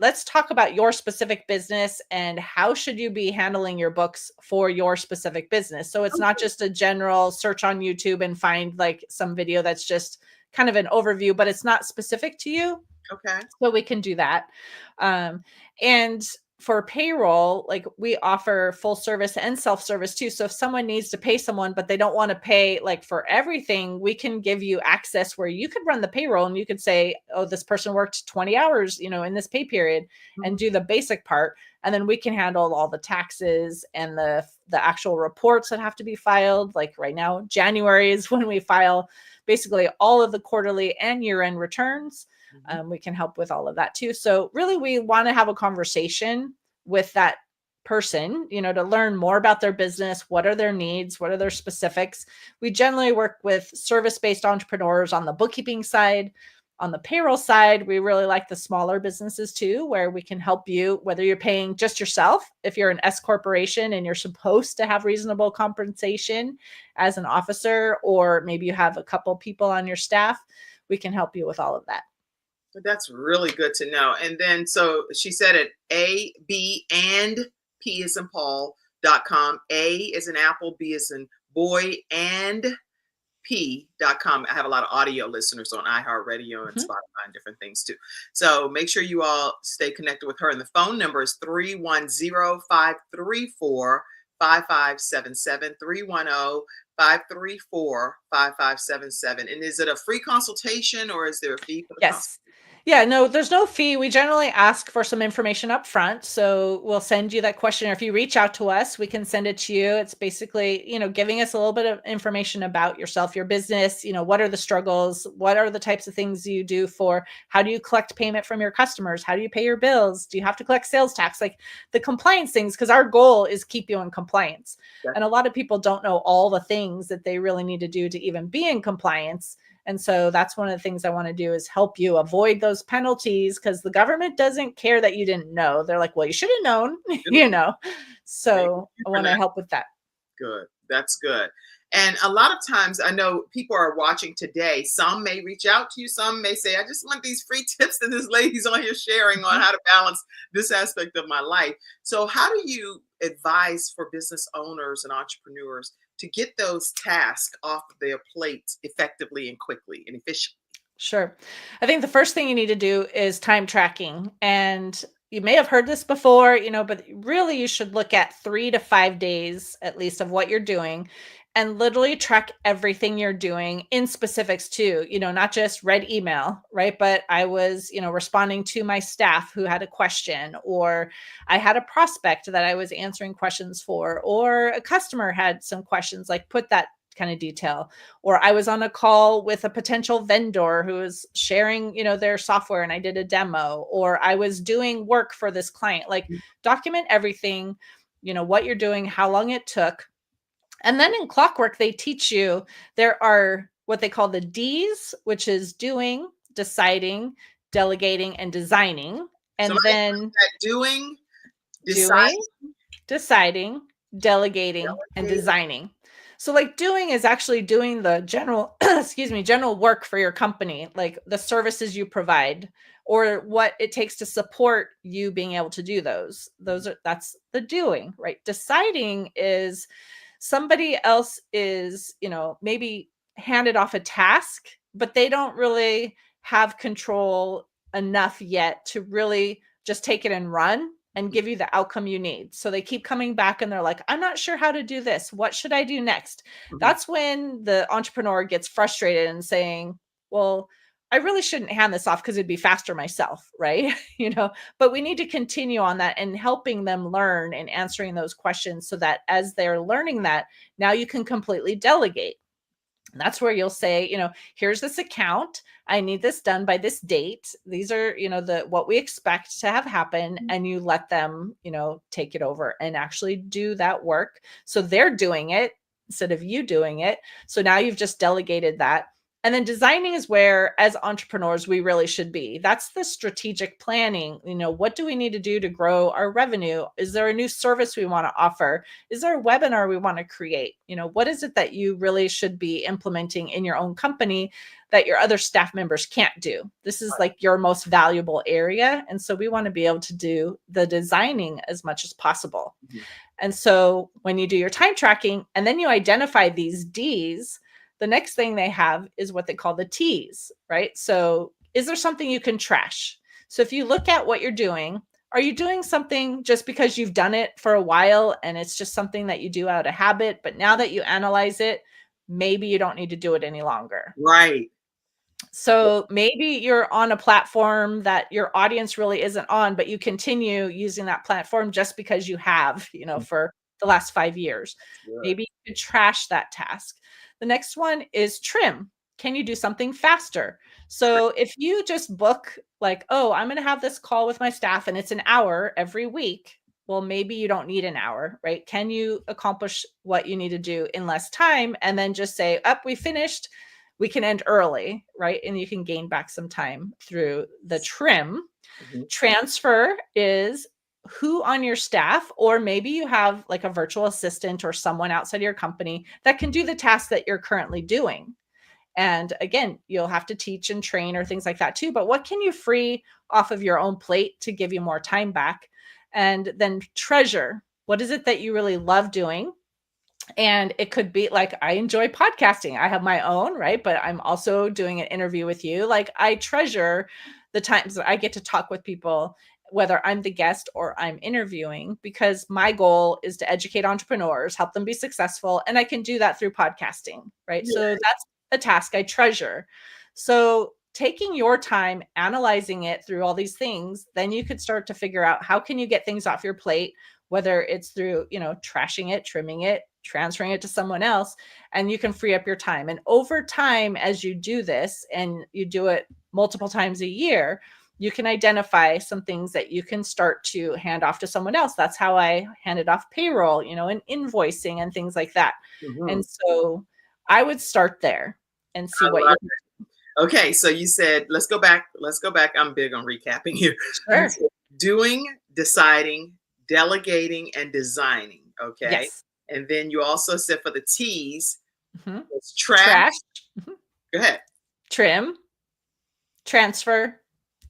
let's talk about your specific business and how should you be handling your books for your specific business. So it's not just a general search on YouTube and find like some video that's just kind of an overview, but it's not specific to you. Okay. So we can do that. And for payroll, like we offer full service and self-service too. So if someone needs to pay someone, but they don't want to pay like for everything, we can give you access where you could run the payroll and you could say, oh, this person worked 20 hours, in this pay period, and Mhm. do the basic part. And then we can handle all the taxes and the actual reports that have to be filed. Like right now, January is when we file basically all of the quarterly and year-end returns. We can help with all of that too. So really, we want to have a conversation with that person, to learn more about their business. What are their needs? What are their specifics? We generally work with service-based entrepreneurs on the bookkeeping side. On the payroll side, we really like the smaller businesses too, where we can help you, whether you're paying just yourself, if you're an S corporation and you're supposed to have reasonable compensation as an officer, or maybe you have a couple people on your staff, we can help you with all of that. That's really good to know. And then, so she said it, A, B, and P is in Paul.com. A is in Apple, B is in boy, and P.com. I have a lot of audio listeners on iHeartRadio and Spotify and different things too. So make sure you all stay connected with her. And the phone number is 310-534-5577, 310-534-5577. And is it a free consultation or is there a fee for the Yes. Yeah, no, there's no fee. We generally ask for some information up front. So we'll send you that questionnaire. If you reach out to us, we can send it to you. It's basically, giving us a little bit of information about yourself, your business, what are the struggles? What are the types of things you do how do you collect payment from your customers? How do you pay your bills? Do you have to collect sales tax? Like the compliance things, because our goal is keep you in compliance. Yeah. And a lot of people don't know all the things that they really need to do to even be in compliance. And so that's one of the things I want to do is help you avoid those penalties, because the government doesn't care that you didn't know. They're like, well, you should have known, So I want to help with that. Good. That's good. And a lot of times I know people are watching today. Some may reach out to you. Some may say, I just want these free tips that this lady's on here sharing on how to balance this aspect of my life. So how do you advise for business owners and entrepreneurs to get those tasks off of their plates effectively and quickly and efficiently? Sure. I think the first thing you need to do is time tracking. And you may have heard this before, but really you should look at 3 to 5 days at least of what you're doing and literally track everything you're doing in specifics too, not just read email, right? But I was, responding to my staff who had a question, or I had a prospect that I was answering questions for, or a customer had some questions, like put that kind of detail, or I was on a call with a potential vendor who was sharing, their software and I did a demo, or I was doing work for this client. Like document everything, what you're doing, how long it took. And then in Clockwork, they teach you there are what they call the D's, which is doing, deciding, delegating, and designing. And so then doing, deciding, delegating, and designing. So like doing is actually doing the general, general work for your company, like the services you provide or what it takes to support you being able to do those. That's the doing, right? Deciding is somebody else is, maybe handed off a task, but they don't really have control enough yet to really just take it and run and give you the outcome you need. So they keep coming back and they're like, I'm not sure how to do this. What should I do next? That's when the entrepreneur gets frustrated and saying, well, I really shouldn't hand this off because it'd be faster myself, right? But we need to continue on that and helping them learn and answering those questions so that as they're learning that, now you can completely delegate. And that's where you'll say, here's this account. I need this done by this date. These are, what we expect to have happen. And you let them, take it over and actually do that work. So they're doing it instead of you doing it. So now you've just delegated that. And then designing is where, as entrepreneurs, we really should be. That's the strategic planning. What do we need to do to grow our revenue? Is there a new service we want to offer? Is there a webinar we want to create? What is it that you really should be implementing in your own company that your other staff members can't do? This is like your most valuable area. And so we want to be able to do the designing as much as possible. And so when you do your time tracking and then you identify these D's, the next thing they have is what they call the T's, right? So is there something you can trash? So if you look at what you're doing, are you doing something just because you've done it for a while and it's just something that you do out of habit, but now that you analyze it, maybe you don't need to do it any longer. Right. So maybe you're on a platform that your audience really isn't on, but you continue using that platform just because you have, for the last 5 years. Maybe you could trash that task. The next one is trim. Can you do something faster? So if you just book like, oh, I'm going to have this call with my staff and it's an hour every week. Well, maybe you don't need an hour, right? Can you accomplish what you need to do in less time and then just say, up, we finished, we can end early, right? And you can gain back some time through the trim. Transfer is who on your staff, or maybe you have like a virtual assistant or someone outside of your company that can do the task that you're currently doing. And again, you'll have to teach and train or things like that too. But what can you free off of your own plate to give you more time back? And then treasure. What is it that you really love doing? And it could be like, I enjoy podcasting. I have my own, right? But I'm also doing an interview with you. Like, I treasure the times that I get to talk with people, whether I'm the guest or I'm interviewing, because my goal is to educate entrepreneurs, help them be successful. And I can do that through podcasting, right? So that's a task I treasure. So taking your time, analyzing it through all these things, then you could start to figure out how can you get things off your plate, whether it's through, trashing it, trimming it, transferring it to someone else, and you can free up your time. And over time, as you do this and you do it multiple times a year, you can identify some things that you can start to hand off to someone else. That's how I handed off payroll, and invoicing and things like that. And so I would start there and see what you can. Okay, so you said, let's go back. I'm big on recapping here. Sure. Doing, deciding, delegating, and designing. Okay. Yes. And then you also said for the T's, it's Trash. Go ahead. Trim. Transfer.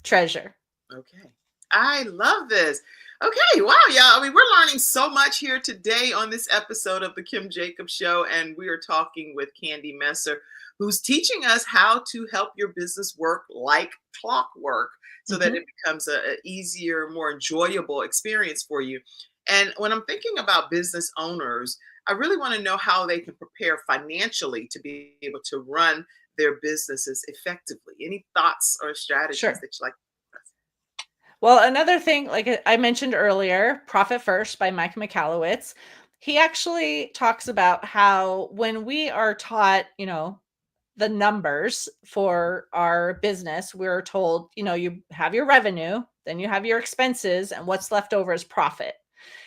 Treasure. Okay. I love this. Okay. Wow, y'all. I mean, we're learning so much here today on this episode of the Kim Jacobs Show. And we are talking with Candy Messer, who's teaching us how to help your business work like clockwork so that it becomes an easier, more enjoyable experience for you. And when I'm thinking about business owners, I really want to know how they can prepare financially to be able to run their businesses effectively. Any thoughts or strategies that you like? Well, another thing, like I mentioned earlier, Profit First by Mike Michalowicz, he actually talks about how when we are taught, the numbers for our business, we're told, you have your revenue, then you have your expenses, and what's left over is profit.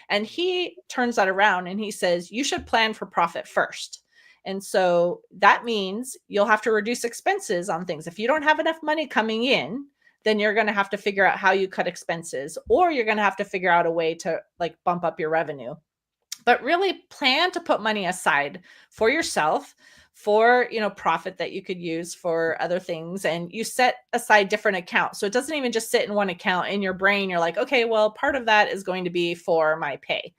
And he turns that around and he says, you should plan for profit first. And so that means you'll have to reduce expenses on things. If you don't have enough money coming in, then you're going to have to figure out how you cut expenses, or you're going to have to figure out a way to like bump up your revenue. But really plan to put money aside for yourself, for, profit that you could use for other things. And you set aside different accounts. So it doesn't even just sit in one account in your brain. You're like, okay, well, part of that is going to be for my pay.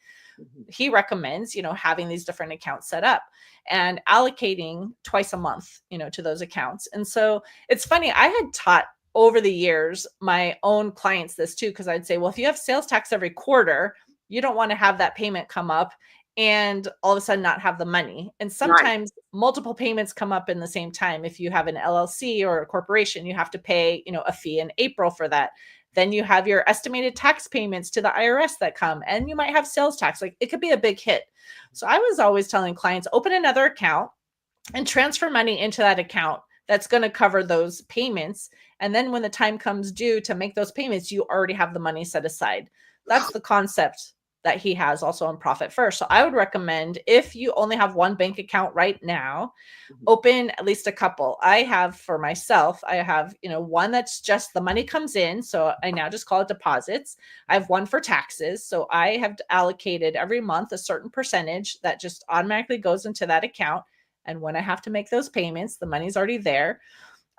He recommends, having these different accounts set up and allocating twice a month, to those accounts. And so it's funny, I had taught over the years my own clients this too, because I'd say, well, if you have sales tax every quarter, you don't want to have that payment come up and all of a sudden not have the money. And sometimes multiple payments come up in the same time. If you have an LLC or a corporation, you have to pay, a fee in April for that. Then you have your estimated tax payments to the IRS that come, and you might have sales tax. Like, it could be a big hit. So I was always telling clients, open another account and transfer money into that account that's going to cover those payments. And then when the time comes due to make those payments, you already have the money set aside. That's the concept that he has also on Profit First. So I would recommend, if you only have one bank account right now, open at least a couple. I have for myself, I have, one that's just the money comes in. So I now just call it deposits. I have one for taxes. So I have allocated every month a certain percentage that just automatically goes into that account. And when I have to make those payments, the money's already there.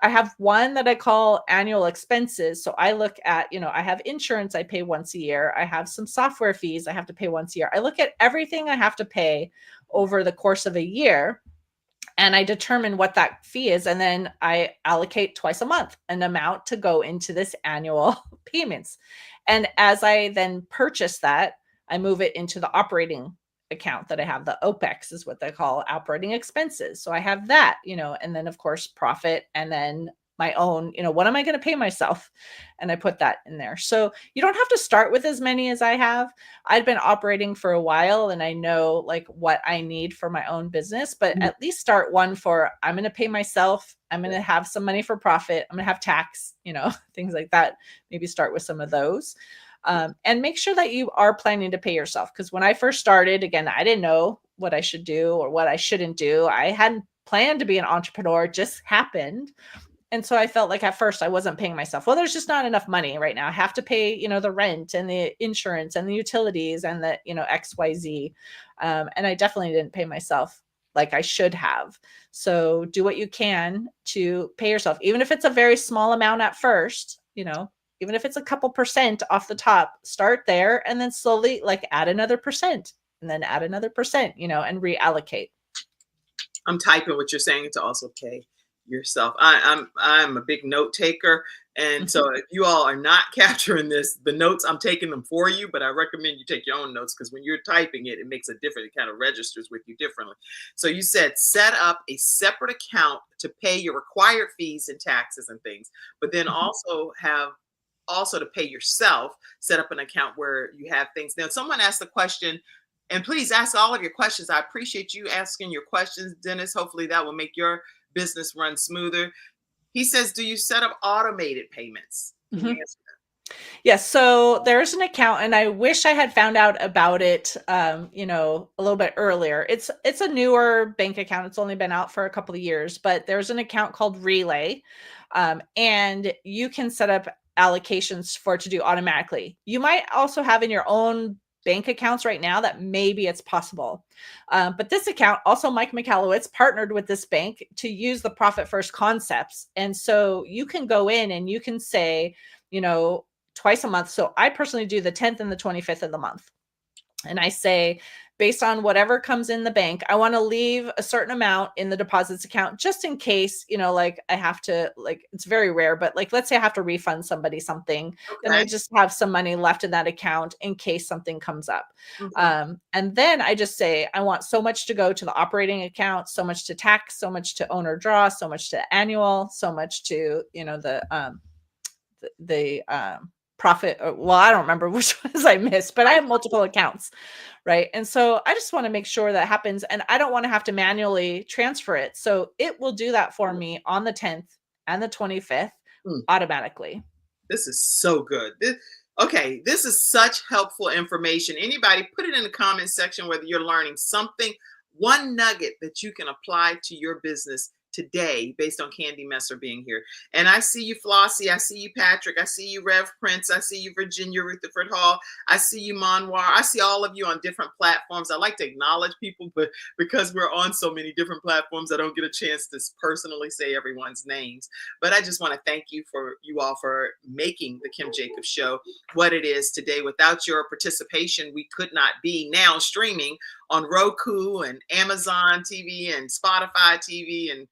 I have one that I call annual expenses. So I look at, I have insurance I pay once a year. I have some software fees I have to pay once a year. I look at everything I have to pay over the course of a year, and I determine what that fee is. And then I allocate twice a month an amount to go into this annual payments. And as I then purchase that, I move it into the operating account that I have. The OPEX is what they call operating expenses. So I have that, and then of course profit, and then my own, what am I going to pay myself? And I put that in there. So you don't have to start with as many as I have. I'd been operating for a while and I know like what I need for my own business, but at least start one for I'm going to pay myself. I'm going to have some money for profit. I'm going to have tax, things like that. Maybe start with some of those. And make sure that you are planning to pay yourself. Because when I first started, again, I didn't know what I should do or what I shouldn't do. I hadn't planned to be an entrepreneur, it just happened. And so I felt like at first I wasn't paying myself. Well, there's just not enough money right now. I have to pay, the rent and the insurance and the utilities and the, XYZ. And I definitely didn't pay myself like I should have. So do what you can to pay yourself, even if it's a very small amount at first, even if it's a couple percent off the top, start there and then slowly like add another percent and then add another percent, and reallocate. I'm typing what you're saying to also pay yourself. I'm a big note taker. And so if you all are not capturing this, the notes, I'm taking them for you, but I recommend you take your own notes because when you're typing it, it makes a difference. It kind of registers with you differently. So you said set up a separate account to pay your required fees and taxes and things, but then also to pay yourself, set up an account where you have things. Now, someone asked the question, and please ask all of your questions. I appreciate you asking your questions, Dennis. Hopefully that will make your business run smoother. He says, do you set up automated payments? Can you answer that? Yes. So there's an account and I wish I had found out about it, a little bit earlier. It's a newer bank account. It's only been out for a couple of years, but there's an account called Relay. And you can set up allocations for it to do automatically. You might also have in your own bank accounts right now that maybe it's possible. But this account, also Mike Michalowicz partnered with this bank to use the profit first concepts. And so you can go in and you can say, twice a month. So I personally do the 10th and the 25th of the month. And I say, based on whatever comes in the bank, I want to leave a certain amount in the deposits account just in case, like I have to, like, it's very rare, but like, let's say I have to refund somebody something, then I just have some money left in that account in case something comes up. And then I just say, I want so much to go to the operating account, so much to tax, so much to owner draw, so much to annual, so much to, the profit. Well, I don't remember which ones I missed, but I have multiple accounts. Right. And so I just want to make sure that happens and I don't want to have to manually transfer it. So it will do that for me on the 10th and the 25th automatically. This is so good. This is such helpful information. Anybody put it in the comment section, whether you're learning something, one nugget that you can apply to your business today based on Candy Messer being here. And I see you, Flossie. I see you, Patrick. I see you, Rev Prince. I see you, Virginia Rutherford Hall. I see you, Monwar. I see all of you on different platforms. I like to acknowledge people, but because we're on so many different platforms, I don't get a chance to personally say everyone's names. But I just want to thank you all for making the Kim Jacobs Show what it is today. Without your participation, we could not be now streaming on Roku and Amazon TV and Spotify TV and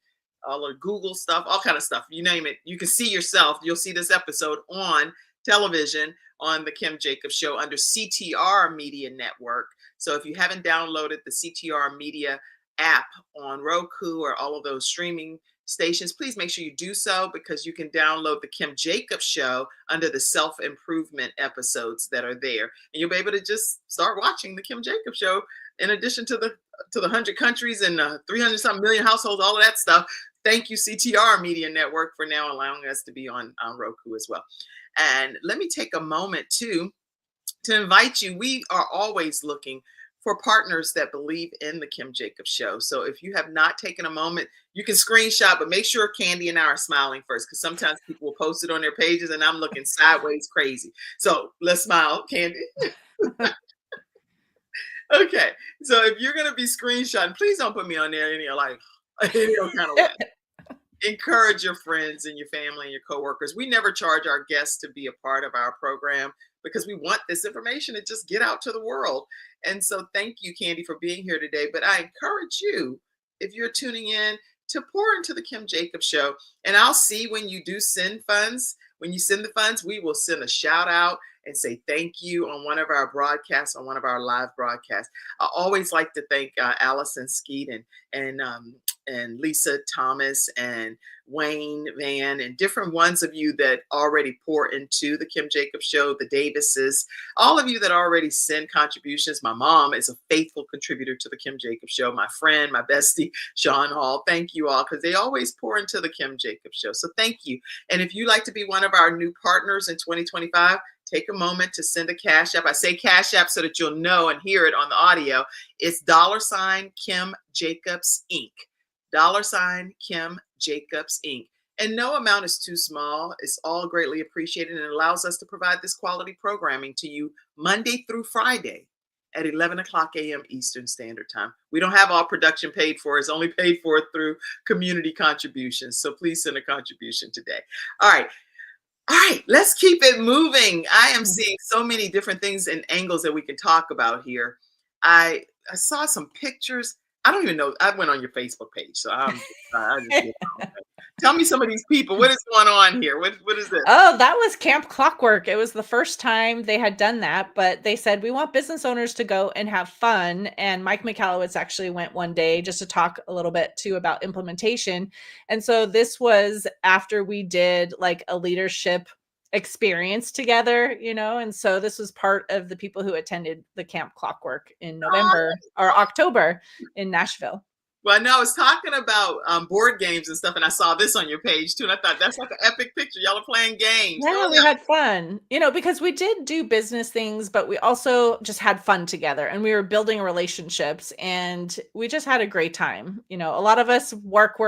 all the Google stuff, all kind of stuff, you name it. You can see yourself. You'll see this episode on television on the Kim Jacobs Show under CTR Media Network. So if you haven't downloaded the CTR Media app on Roku or all of those streaming stations, please make sure you do so because you can download the Kim Jacobs Show under the self-improvement episodes that are there. And you'll be able to just start watching the Kim Jacobs Show in addition to the 100 countries and 300-something million households, all of that stuff. Thank you, CTR Media Network, for now allowing us to be on Roku as well. And let me take a moment, too, to invite you. We are always looking for partners that believe in the Kim Jacobs Show. So if you have not taken a moment, you can screenshot, but make sure Candy and I are smiling first, because sometimes people will post it on their pages and I'm looking sideways crazy. So let's smile, Candy. Okay, so if you're going to be screenshotting, please don't put me on there any kind of way. Encourage your friends and your family and your coworkers. We never charge our guests to be a part of our program because we want this information to just get out to the world. And so thank you, Candy, for being here today. But I encourage you, if you're tuning in, to pour into the Kim Jacobs Show. And I'll see when you do send funds. When you send the funds, we will send a shout out and say thank you on one of our broadcasts, on one of our live broadcasts. I always like to thank Allison Skeet and and Lisa Thomas and Wayne Van and different ones of you that already pour into the Kim Jacobs Show, the Davises, all of you that already send contributions. My mom is a faithful contributor to the Kim Jacobs Show. My friend, my bestie, Sean Hall. Thank you all because they always pour into the Kim Jacobs Show. So thank you. And if you'd like to be one of our new partners in 2025, take a moment to send a Cash App. I say Cash App so that you'll know and hear it on the audio. It's $ Kim Jacobs Inc. $Kim Jacobs Inc. And no amount is too small. It's all greatly appreciated and allows us to provide this quality programming to you Monday through Friday at 11 o'clock a.m. Eastern Standard Time. We don't have all production paid for. It's only paid for through community contributions. So please send a contribution today. All right, let's keep it moving. I am seeing so many different things and angles that we can talk about here. I saw some pictures. I don't even know. I went on your Facebook page, so I just get on there. Tell me some of these people. What is going on here? What is this? Oh, that was Camp Clockwork. It was the first time they had done that, but they said, we want business owners to go and have fun. And Mike Michalowicz actually went one day just to talk a little bit too about implementation. And so this was after we did like a leadership experience together, and so this was part of the people who attended the Camp Clockwork in November or October in Nashville. Well, I know I was talking about board games and stuff, and I saw this on your page too, and I thought that's like an epic picture. Y'all are playing games. Yeah, we had fun, because we did do business things, but we also just had fun together, and we were building relationships, and we just had a great time. A lot of us work,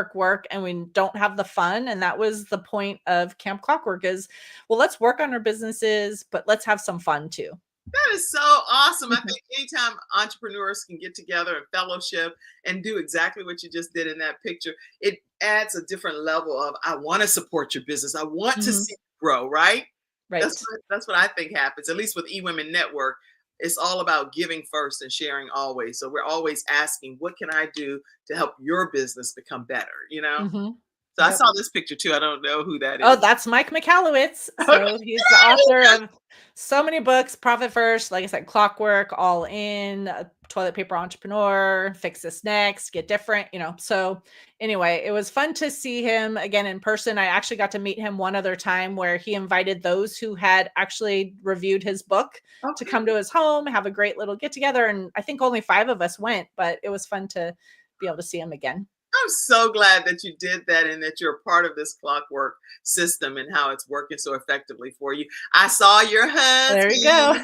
and we don't have the fun, and that was the point of Camp Clockwork is, well, let's work on our businesses, but let's have some fun too. That is so awesome. I think anytime entrepreneurs can get together and fellowship and do exactly what you just did in that picture, it adds a different level of, I want to support your business. I want to see you grow, right? Right. That's what I think happens, at least with eWomen Network. It's all about giving first and sharing always. So we're always asking, what can I do to help your business become better, So I saw this picture too. I don't know who that is. Oh, that's Mike Michalowicz. So he's the author of so many books, Profit First, like I said, Clockwork, All In, Toilet Paper Entrepreneur, Fix This Next, Get Different, So anyway, it was fun to see him again in person. I actually got to meet him one other time where he invited those who had actually reviewed his book to come to his home, have a great little get together. And I think only 5 of us went, but it was fun to be able to see him again. I'm so glad that you did that and that you're a part of this Clockwork system and how it's working so effectively for you. I saw your husband. There you go.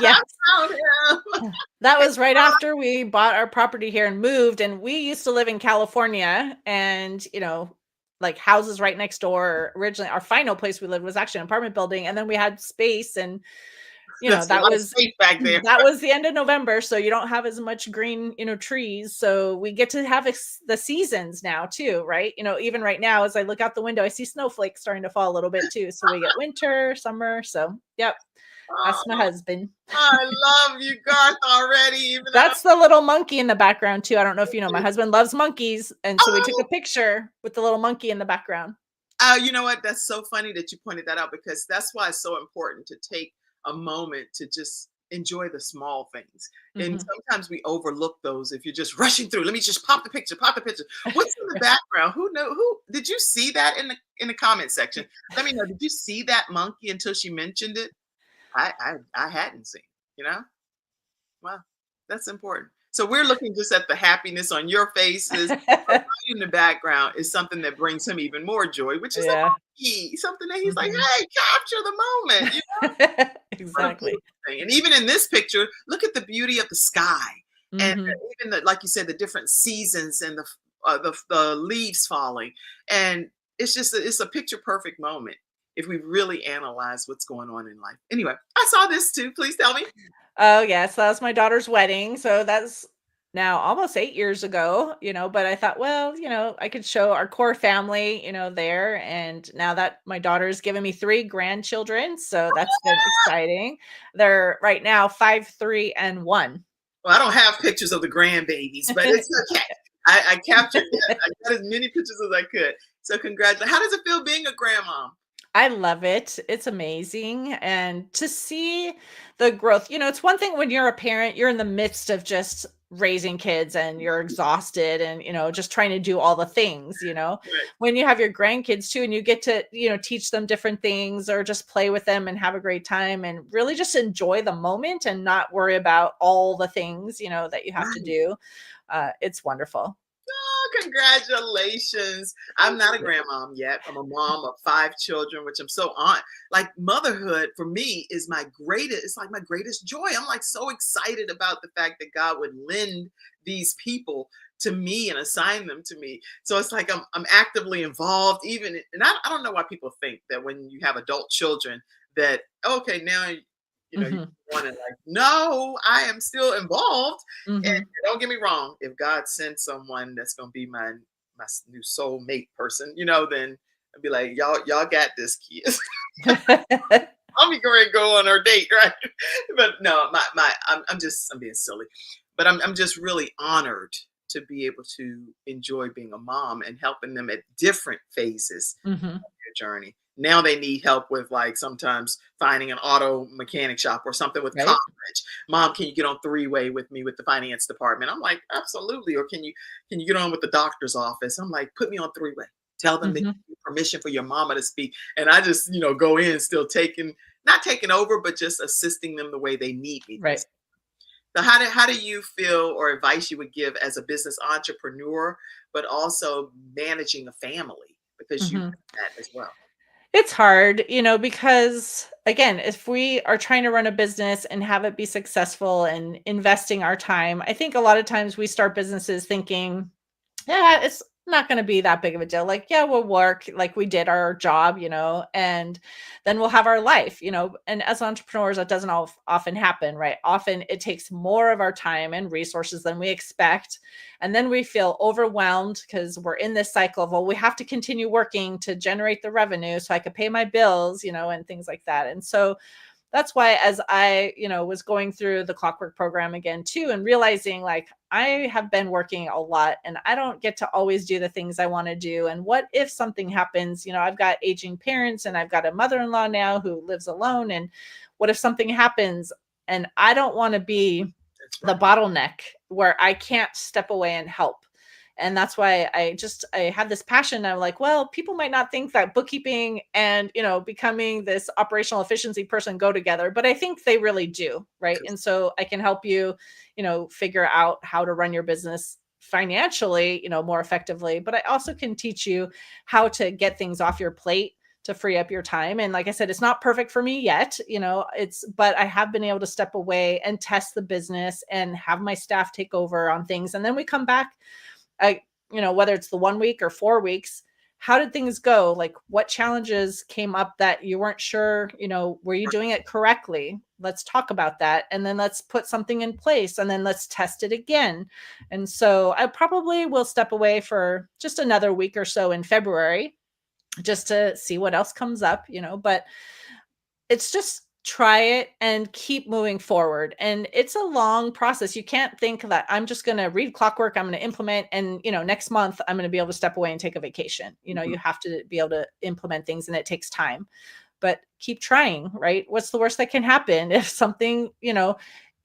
Yes. I found him. That was right after we bought our property here and moved. And we used to live in California and, like houses right next door. Originally, our final place we lived was actually an apartment building. And then we had space and that was back there. That was the end of November, so you don't have as much green, trees. So we get to have the seasons now too, right? Even right now, as I look out the window, I see snowflakes starting to fall a little bit too. So we get winter, summer. So yep, that's my husband. I love you, Garth, already. That's the little monkey in the background too. I don't know if you know, my husband loves monkeys, and so we took a picture with the little monkey in the background. You know what? That's so funny that you pointed that out because that's why it's so important to take a moment to just enjoy the small things. And sometimes we overlook those if you're just rushing through. Let me just pop the picture. What's in the background? Who did you see that in the comment section? Let me know. Did you see that monkey until she mentioned it? I hadn't seen, Wow, that's important. So we're looking just at the happiness on your faces. Right in the background is something that brings him even more joy, which is a monkey, something that he's like, hey, capture the moment. Exactly. And even in this picture, look at the beauty of the sky. And even like you said, the different seasons and the leaves falling. And it's a picture perfect moment if we really analyze what's going on in life. Anyway, I saw this too. Please tell me. Oh, yes. That was my daughter's wedding. So that's now almost 8 years ago, but I thought, well, I could show our core family, there. And now that my daughter's given me 3 grandchildren, so that's been exciting. They're right now 5, 3, and 1. Well, I don't have pictures of the grandbabies, but it's okay. I captured it. I got as many pictures as I could. So congratulations. How does it feel being a grandma? I love it. It's amazing. And to see the growth, it's one thing when you're a parent, you're in the midst of just raising kids and you're exhausted and, just trying to do all the things. Right. When you have your grandkids too and you get to, teach them different things or just play with them and have a great time and really just enjoy the moment and not worry about all the things, that you have to Right. do. It's wonderful. Oh, congratulations. I'm not a grandmom yet. I'm a mom of 5 children, which I'm so on. Like motherhood for me is it's like my greatest joy. I'm like so excited about the fact that God would lend these people to me and assign them to me. So it's like I'm actively involved, and I don't know why people think that when you have adult children that, okay, now, you Hmm. want to like, no, I am still involved. And Hmm. don't get me wrong, if God sends someone that's gonna be my new soulmate person, then I'd be like, y'all got this, kids. I'll be going to go on our date, right? But no, I'm being silly, but I'm just really honored to be able to enjoy being a mom and helping them at different phases Hmm. their journey. Now they need help with like sometimes finding an auto mechanic shop or something with college. Right. Mom, can you get on three-way with me with the finance department? I'm like, absolutely. Or can you get on with the doctor's office? I'm like, put me on three-way. Tell them they Hmm. need permission for your mama to speak. And I just, go in still not taking over, but just assisting them the way they need me to. Right. So how do you feel or advice you would give as a business entrepreneur, but also managing a family because you Hmm. have that as well? It's hard, because again, if we are trying to run a business and have it be successful and investing our time, I think a lot of times we start businesses thinking, yeah, it's not going to be that big of a deal. Like, yeah, we'll work like we did our job, and then we'll have our life, And as entrepreneurs, that doesn't often happen, right? Often it takes more of our time and resources than we expect. And then we feel overwhelmed because we're in this cycle of, well, we have to continue working to generate the revenue so I could pay my bills, and things like that. And so that's why as I, was going through the clockwork program again too, and realizing like I have been working a lot and I don't get to always do the things I want to do. And what if something happens? I've got aging parents and I've got a mother-in-law now who lives alone. And what if something happens? And I don't want to be That's the right. bottleneck where I can't step away and help. And that's why I had this passion. I'm like, well, people might not think that bookkeeping and, becoming this operational efficiency person go together, but I think they really do. Right. And so I can help you, figure out how to run your business financially, more effectively, but I also can teach you how to get things off your plate to free up your time. And like I said, it's not perfect for me yet, but I have been able to step away and test the business and have my staff take over on things. And then we come back, I, whether it's the 1 week or 4 weeks, how did things go? Like what challenges came up that you weren't sure, were you doing it correctly? Let's talk about that. And then let's put something in place and then let's test it again. And so I probably will step away for just another week or so in February just to see what else comes up, but it's just try it and keep moving forward. And it's a long process. You can't think that I'm just going to read clockwork, I'm going to implement, and next month I'm going to be able to step away and take a vacation. Mhm. You have to be able to implement things and it takes time. But keep trying, right? What's the worst that can happen if something,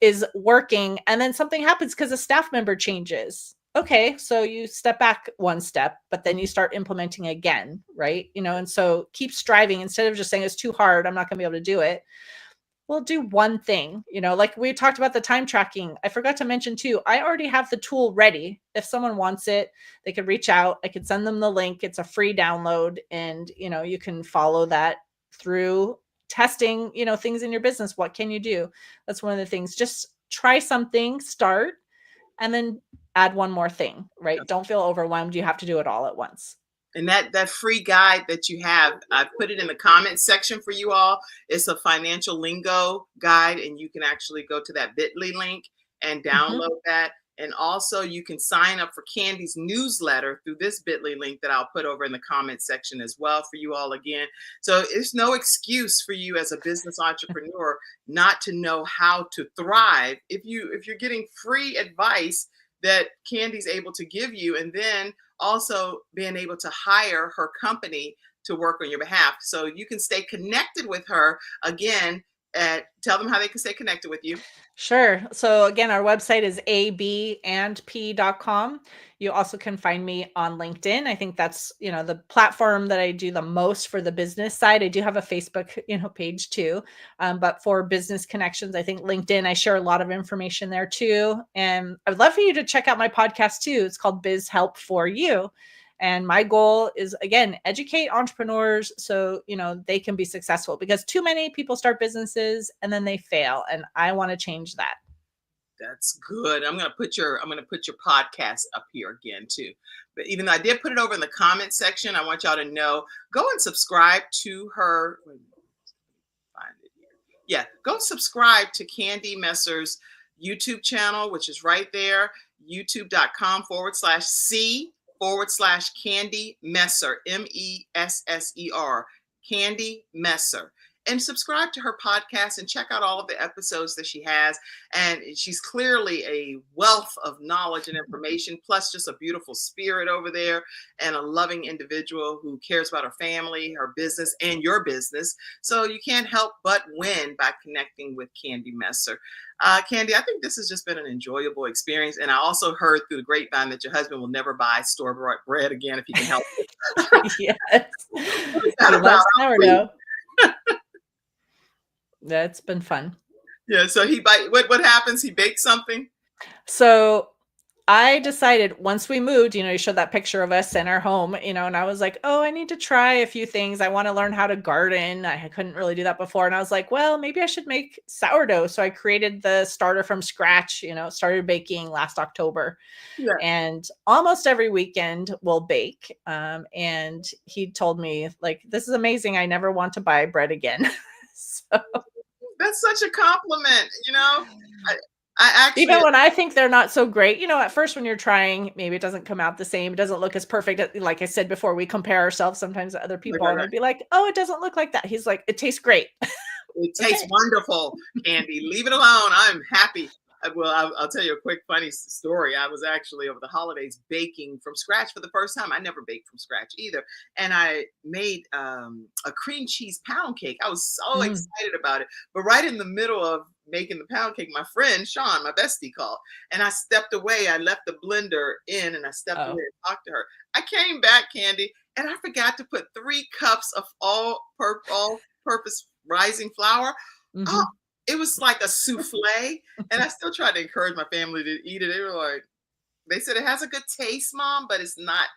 is working and then something happens because a staff member changes? Okay, so you step back one step, but then you start implementing again, right? And so keep striving instead of just saying it's too hard, I'm not going to be able to do it. We'll do one thing, like we talked about the time tracking. I forgot to mention too, I already have the tool ready. If someone wants it, they could reach out. I could send them the link. It's a free download and, you can follow that through testing, things in your business. What can you do? That's one of the things. Just try something, start, and then add one more thing, right? Don't feel overwhelmed. You have to do it all at once. And that free guide that you have, I put it in the comments section for you all. It's a financial lingo guide, and you can actually go to that bit.ly link and Mhm. download that. And also you can sign up for Candy's newsletter through this bit.ly link that I'll put over in the comments section as well for you all again. So it's no excuse for you as a business entrepreneur not to know how to thrive if you're getting free advice that Candy's able to give you, and then also being able to hire her company to work on your behalf. So you can stay connected with her again. Tell them how they can stay connected with you. Sure. So again, our website is abandp.com. You also can find me on LinkedIn. I think that's, the platform that I do the most for the business side. I do have a Facebook, page too. But for business connections, I think LinkedIn, I share a lot of information there too. And I'd love for you to check out my podcast too. It's called Biz Help for You. And my goal is, again, educate entrepreneurs so, they can be successful, because too many people start businesses and then they fail. And I want to change that. That's good. I'm going to put your podcast up here again too. But even though I did put it over in the comment section, I want y'all to know, go and subscribe to her. Find it here. Yeah, go subscribe to Candy Messer's YouTube channel, which is right there, youtube.com/C/Candy Messer, Messer, Candy Messer. And subscribe to her podcast and check out all of the episodes that she has. And she's clearly a wealth of knowledge and information, plus just a beautiful spirit over there and a loving individual who cares about her family, her business, and your business. So you can't help but win by connecting with Candy Messer. Candy, I think this has just been an enjoyable experience. And I also heard through the grapevine that your husband will never buy store-bought bread again if he can help it. Yes. He loves sourdough. That's been fun. Yeah. So what happens? He bakes something. So I decided once we moved, you showed that picture of us in our home, and I was like, oh, I need to try a few things. I want to learn how to garden. I couldn't really do that before. And I was like, well, maybe I should make sourdough. So I created the starter from scratch, started baking last October. Yeah. And almost every weekend we'll bake. And he told me, like, this is amazing. I never want to buy bread again. So that's such a compliment, I actually, even when I think they're not so great, at first when you're trying, maybe it doesn't come out the same. It doesn't look as perfect. Like I said before, we compare ourselves sometimes to other people, and they'd be like, oh, it doesn't look like that. He's like, it tastes great. It tastes wonderful, Candy. Leave it alone. I'm happy. Well, I'll tell you a quick funny story. I was actually over the holidays baking from scratch for the first time. I never baked from scratch either. And I made a cream cheese pound cake. I was so excited about it. But right in the middle of making the pound cake, my friend Sean, my bestie, called. And I stepped away. I left the blender in and I stepped away and talked to her. I came back, Candy, and I forgot to put 3 cups of all-purpose rising flour. Mm-hmm. Oh, it was like a souffle. And I still tried to encourage my family to eat it. They said it has a good taste, Mom, but it's not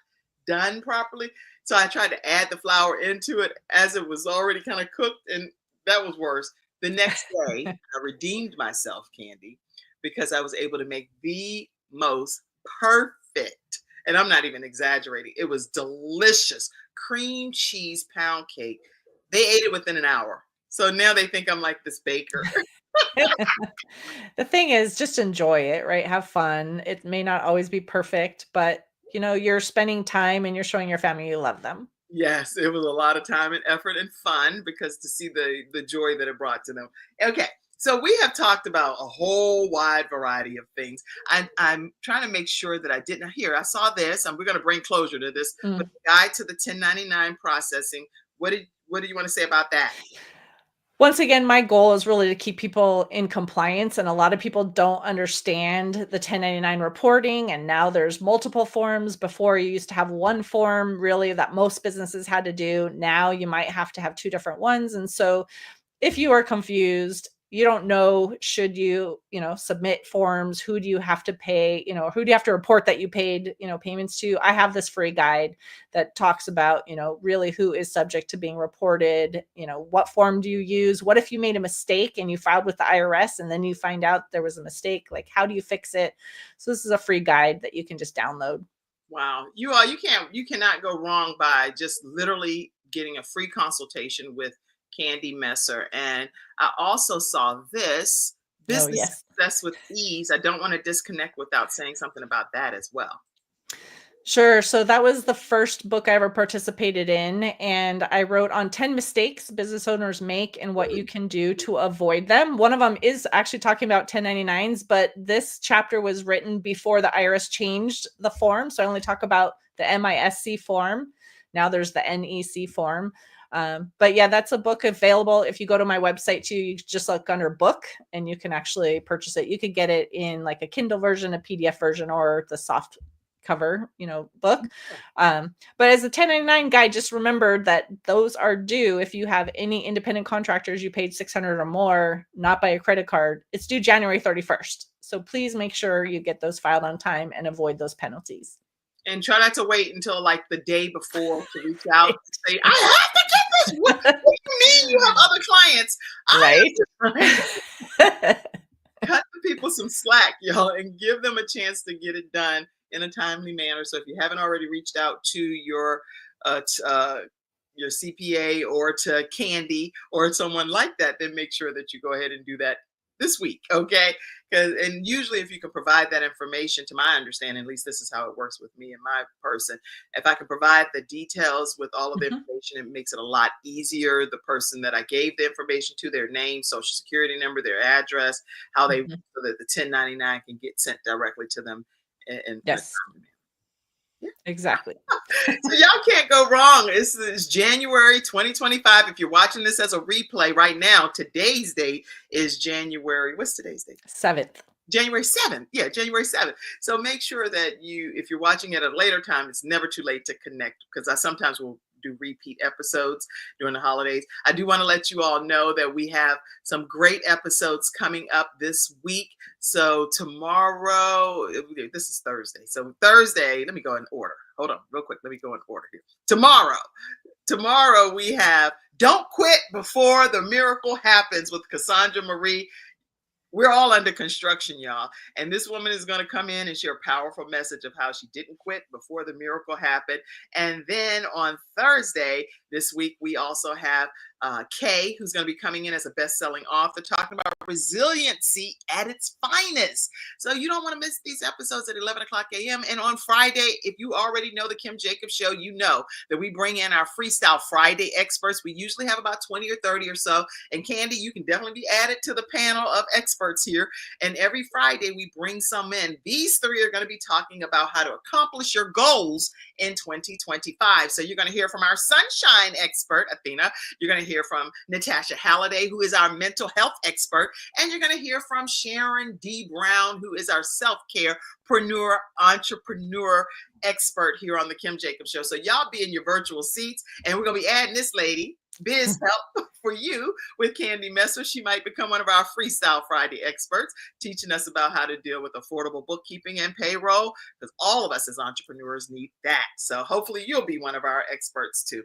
done properly. So I tried to add the flour into it as it was already kind of cooked. And that was worse. The next day, I redeemed myself, Candy, because I was able to make the most perfect, and I'm not even exaggerating, it was delicious cream cheese pound cake. They ate it within an hour. So now they think I'm like this baker. The thing is, just enjoy it, right? Have fun. It may not always be perfect, but you're spending time and you're showing your family you love them. Yes, it was a lot of time and effort and fun, because to see the joy that it brought to them. Okay, so we have talked about a whole wide variety of things. I'm trying to make sure that I didn't hear. I saw this, and we're going to bring closure to this. But the guide to the 1099 processing. What do you want to say about that? Once again, my goal is really to keep people in compliance, and a lot of people don't understand the 1099 reporting, and now there's multiple forms. Before, you used to have one form really that most businesses had to do. Now you might have to have 2 different ones. And so if you are confused, you don't know, should you, submit forms, who do you have to pay, who do you have to report that you paid, payments to? I have this free guide that talks about, really who is subject to being reported, what form do you use? What if you made a mistake and you filed with the IRS and then you find out there was a mistake? Like, how do you fix it? So this is a free guide that you can just download. Wow. You cannot go wrong by just literally getting a free consultation with Candy Messer. And I also saw this business success with ease. I don't want to disconnect without saying something about that as well. Sure. So that was the first book I ever participated in. And I wrote on 10 mistakes business owners make and what you can do to avoid them. One of them is actually talking about 1099s, but this chapter was written before the IRS changed the form. So I only talk about the MISC form. Now there's the NEC form. But yeah, that's a book available. If you go to my website too, you just look under book and you can actually purchase it. You could get it in like a Kindle version, a PDF version, or the soft cover, book. But as a 1099 guide, just remember that those are due. If you have any independent contractors you paid $600 or more, not by a credit card, it's due January 31st. So please make sure you get those filed on time and avoid those penalties. And try not to wait until like the day before to reach out and say, I have to get this. What do you mean you have other clients? Right. Cut the people some slack, y'all, and give them a chance to get it done in a timely manner. So if you haven't already reached out to your CPA or to Candy or someone like that, then make sure that you go ahead and do that this week, okay? And usually if you can provide that information, to my understanding, at least this is how it works with me and my person, if I can provide the details with all of the information, it makes it a lot easier. The person that I gave the information to, their name, social security number, their address, how they, so that the 1099 can get sent directly to them. Yes. Yeah. Exactly. So y'all can't go wrong. It's January 2025. If you're watching this as a replay right now, today's date is January. What's today's date? 7th. January 7th. Yeah, January 7th. So make sure that if you're watching at a later time, it's never too late to connect, because I sometimes will do repeat episodes during the holidays. I do want to let you all know that we have some great episodes coming up this week. So tomorrow, this is Thursday. So Thursday, let me go in order. Hold on real quick. Let me go in order here. Tomorrow we have Don't Quit Before the Miracle Happens with Cassandra Marie. We're all under construction, y'all. And this woman is going to come in and share a powerful message of how she didn't quit before the miracle happened. And then on Thursday this week, we also have Kay, who's going to be coming in as a best-selling author, talking about resiliency at its finest. So you don't want to miss these episodes at 11 o'clock a.m. And on Friday, if you already know the Kim Jacobs Show, you know that we bring in our Freestyle Friday experts. We usually have about 20 or 30 or so. And Candy, you can definitely be added to the panel of experts here. And every Friday, we bring some in. These three are going to be talking about how to accomplish your goals in 2025. So you're going to hear from our sunshine expert, Athena. You're going to hear from Natasha Halliday, who is our mental health expert. And you're going to hear from Sharon D. Brown, who is our self-care entrepreneur expert here on the Kim Jacobs Show. So y'all be in your virtual seats, and we're going to be adding this lady, Biz Help, for you with Candy Messer. She might become one of our Freestyle Friday experts, teaching us about how to deal with affordable bookkeeping and payroll, because all of us as entrepreneurs need that. So hopefully you'll be one of our experts too.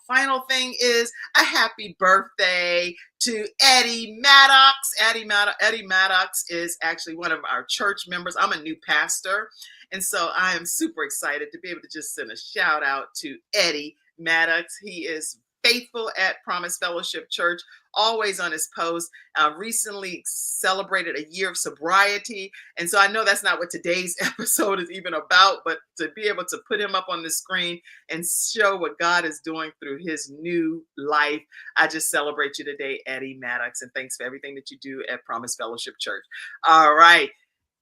Final thing is a happy birthday to Eddie Maddox. Eddie Maddox is actually one of our church members. I'm a new pastor, and so I am super excited to be able to just send a shout out to Eddie Maddox. He is faithful at Promise Fellowship Church, always on his post. Recently celebrated a year of sobriety. And so I know that's not what today's episode is even about, but to be able to put him up on the screen and show what God is doing through his new life, I just celebrate you today, Eddie Maddox. And thanks for everything that you do at Promise Fellowship Church. All right.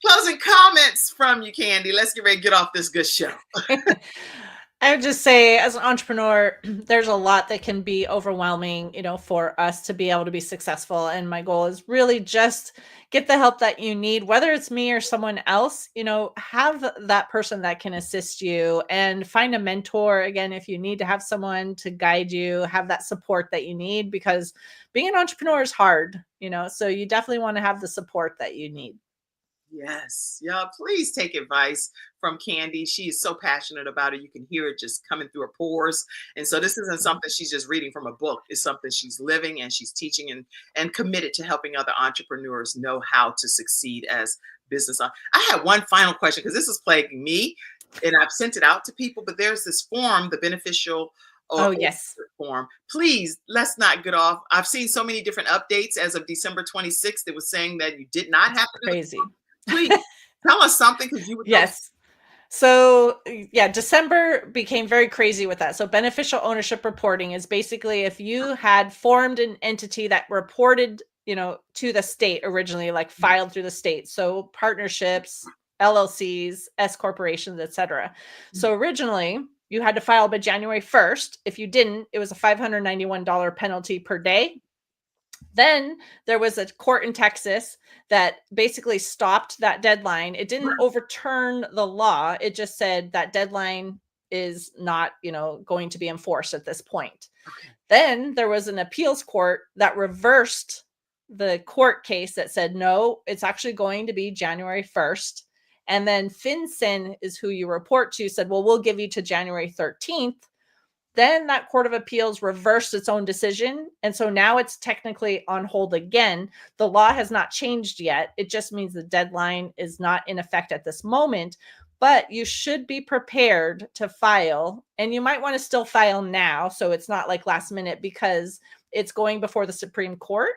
Closing comments from you, Candy. Let's get ready to get off this good show. I would just say, as an entrepreneur, there's a lot that can be overwhelming, for us to be able to be successful. And my goal is really just get the help that you need, whether it's me or someone else, have that person that can assist you, and find a mentor. Again, if you need to have someone to guide you, have that support that you need, because being an entrepreneur is hard, so you definitely want to have the support that you need. Yes. Yeah. Please take advice from Candy. She is so passionate about it. You can hear it just coming through her pores. And so this isn't something she's just reading from a book. It's something she's living, and she's teaching and committed to helping other entrepreneurs know how to succeed as business. I had one final question, because this is plaguing me, and I've sent it out to people, but there's this form, the beneficial yes. form. Please, let's not get off. I've seen so many different updates as of December 26th. It was saying that you did not have to do crazy. Please tell us something, because you would. Yes. So yeah, December became very crazy with that. So beneficial ownership reporting is basically if you had formed an entity that reported, to the state originally, like filed through the state. So partnerships, LLCs, S corporations, etc. So originally you had to file by January 1st. If you didn't, it was a $591 penalty per day. Then there was a court in Texas that basically stopped that deadline. It didn't overturn the law. It just said that deadline is not, going to be enforced at this point. Okay. Then there was an appeals court that reversed the court case that said, no, it's actually going to be January 1st. And then FinCEN is who you report to, said, well, we'll give you to January 13th. Then that Court of Appeals reversed its own decision. And so now it's technically on hold again. The law has not changed yet. It just means the deadline is not in effect at this moment, but you should be prepared to file. And you might want to still file now, so it's not like last minute, because it's going before the Supreme Court.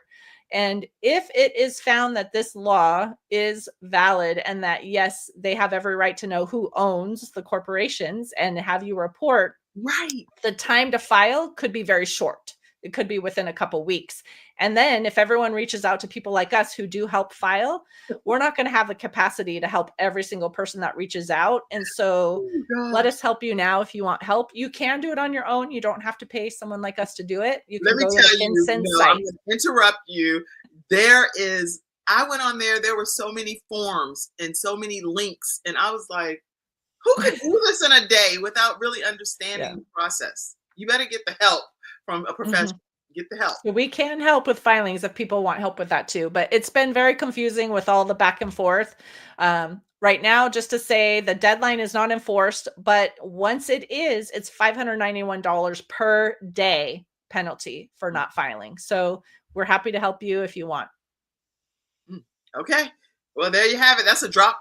And if it is found that this law is valid and that, yes, they have every right to know who owns the corporations and have you report, right, the time to file could be very short. It could be within a couple weeks. And then if everyone reaches out to people like us who do help file, we're not going to have the capacity to help every single person that reaches out. And so let us help you now. If you want help, you can do it on your own. You don't have to pay someone like us to do it. You can go to the FinCEN site. I'm going to interrupt you. I went on there. There were so many forms and so many links. And I was like, who could do this in a day without really understanding the process? You better get the help from a professional. Get the help. So we can help with filings if people want help with that too. But it's been very confusing with all the back and forth. Right now, just to say, the deadline is not enforced, but once it is, it's $591 per day penalty for not filing. So we're happy to help you if you want. Okay. Well, there you have it. That's a drop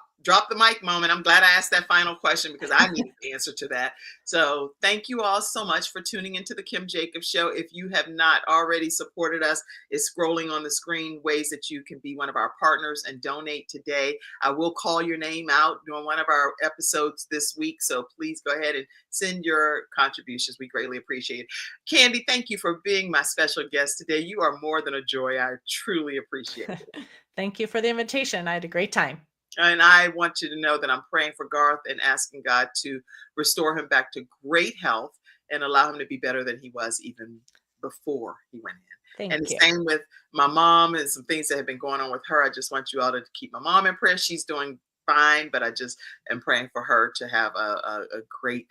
the mic moment. I'm glad I asked that final question because I need the answer to that. So thank you all so much for tuning into the Kim Jacobs Show. If you have not already supported us, it's scrolling on the screen ways that you can be one of our partners and donate today. I will call your name out during one of our episodes this week. So please go ahead and send your contributions. We greatly appreciate it. Candy, thank you for being my special guest today. You are more than a joy. I truly appreciate it. Thank you for the invitation. I had a great time. And I want you to know that I'm praying for Garth and asking God to restore him back to great health and allow him to be better than he was even before he went in. Thank you. You. Same with my mom and some things that have been going on with her. I just want you all to keep my mom in prayer. She's doing fine, but I just am praying for her to have a great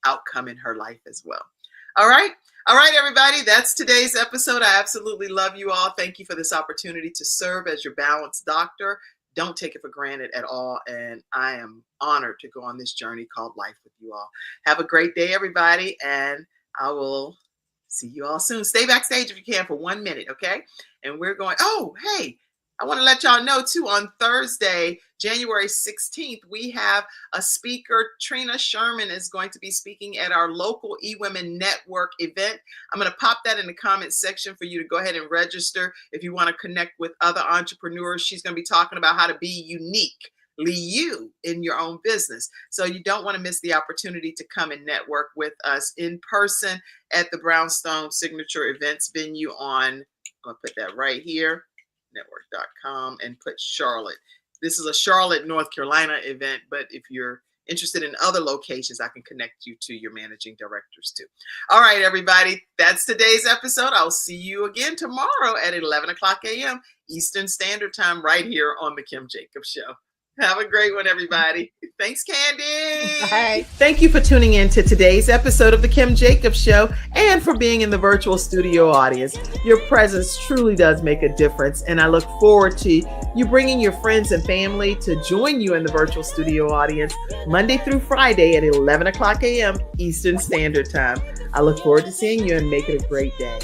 outcome in her life as well. All right, everybody. That's today's episode. I absolutely love you all. Thank you for this opportunity to serve as your balanced doctor. Don't take it for granted at all. And I am honored to go on this journey called life with you all. Have a great day, everybody. And I will see you all soon. Stay backstage if you can for 1 minute, okay? And we're going, oh, hey, I want to let y'all know too, on Thursday, January 16th, we have a speaker. Trina Sherman is going to be speaking at our local eWomen Network event. I'm going to pop that in the comments section for you to go ahead and register if you want to connect with other entrepreneurs. She's going to be talking about how to be uniquely you in your own business. So you don't want to miss the opportunity to come and network with us in person at the Brownstone Signature Events venue on, I'll put that right here, network.com, and put Charlotte. This is a Charlotte, North Carolina event, but if you're interested in other locations, I can connect you to your managing directors too. All right, everybody, that's today's episode. I'll see you again tomorrow at 11 o'clock a.m. Eastern Standard Time right here on the Kim Jacobs Show. Have a great one, everybody. Thanks, Candy. Bye. Thank you for tuning in to today's episode of The Kim Jacobs Show and for being in the virtual studio audience. Your presence truly does make a difference, and I look forward to you bringing your friends and family to join you in the virtual studio audience Monday through Friday at 11 o'clock a.m. Eastern Standard Time. I look forward to seeing you and make it a great day.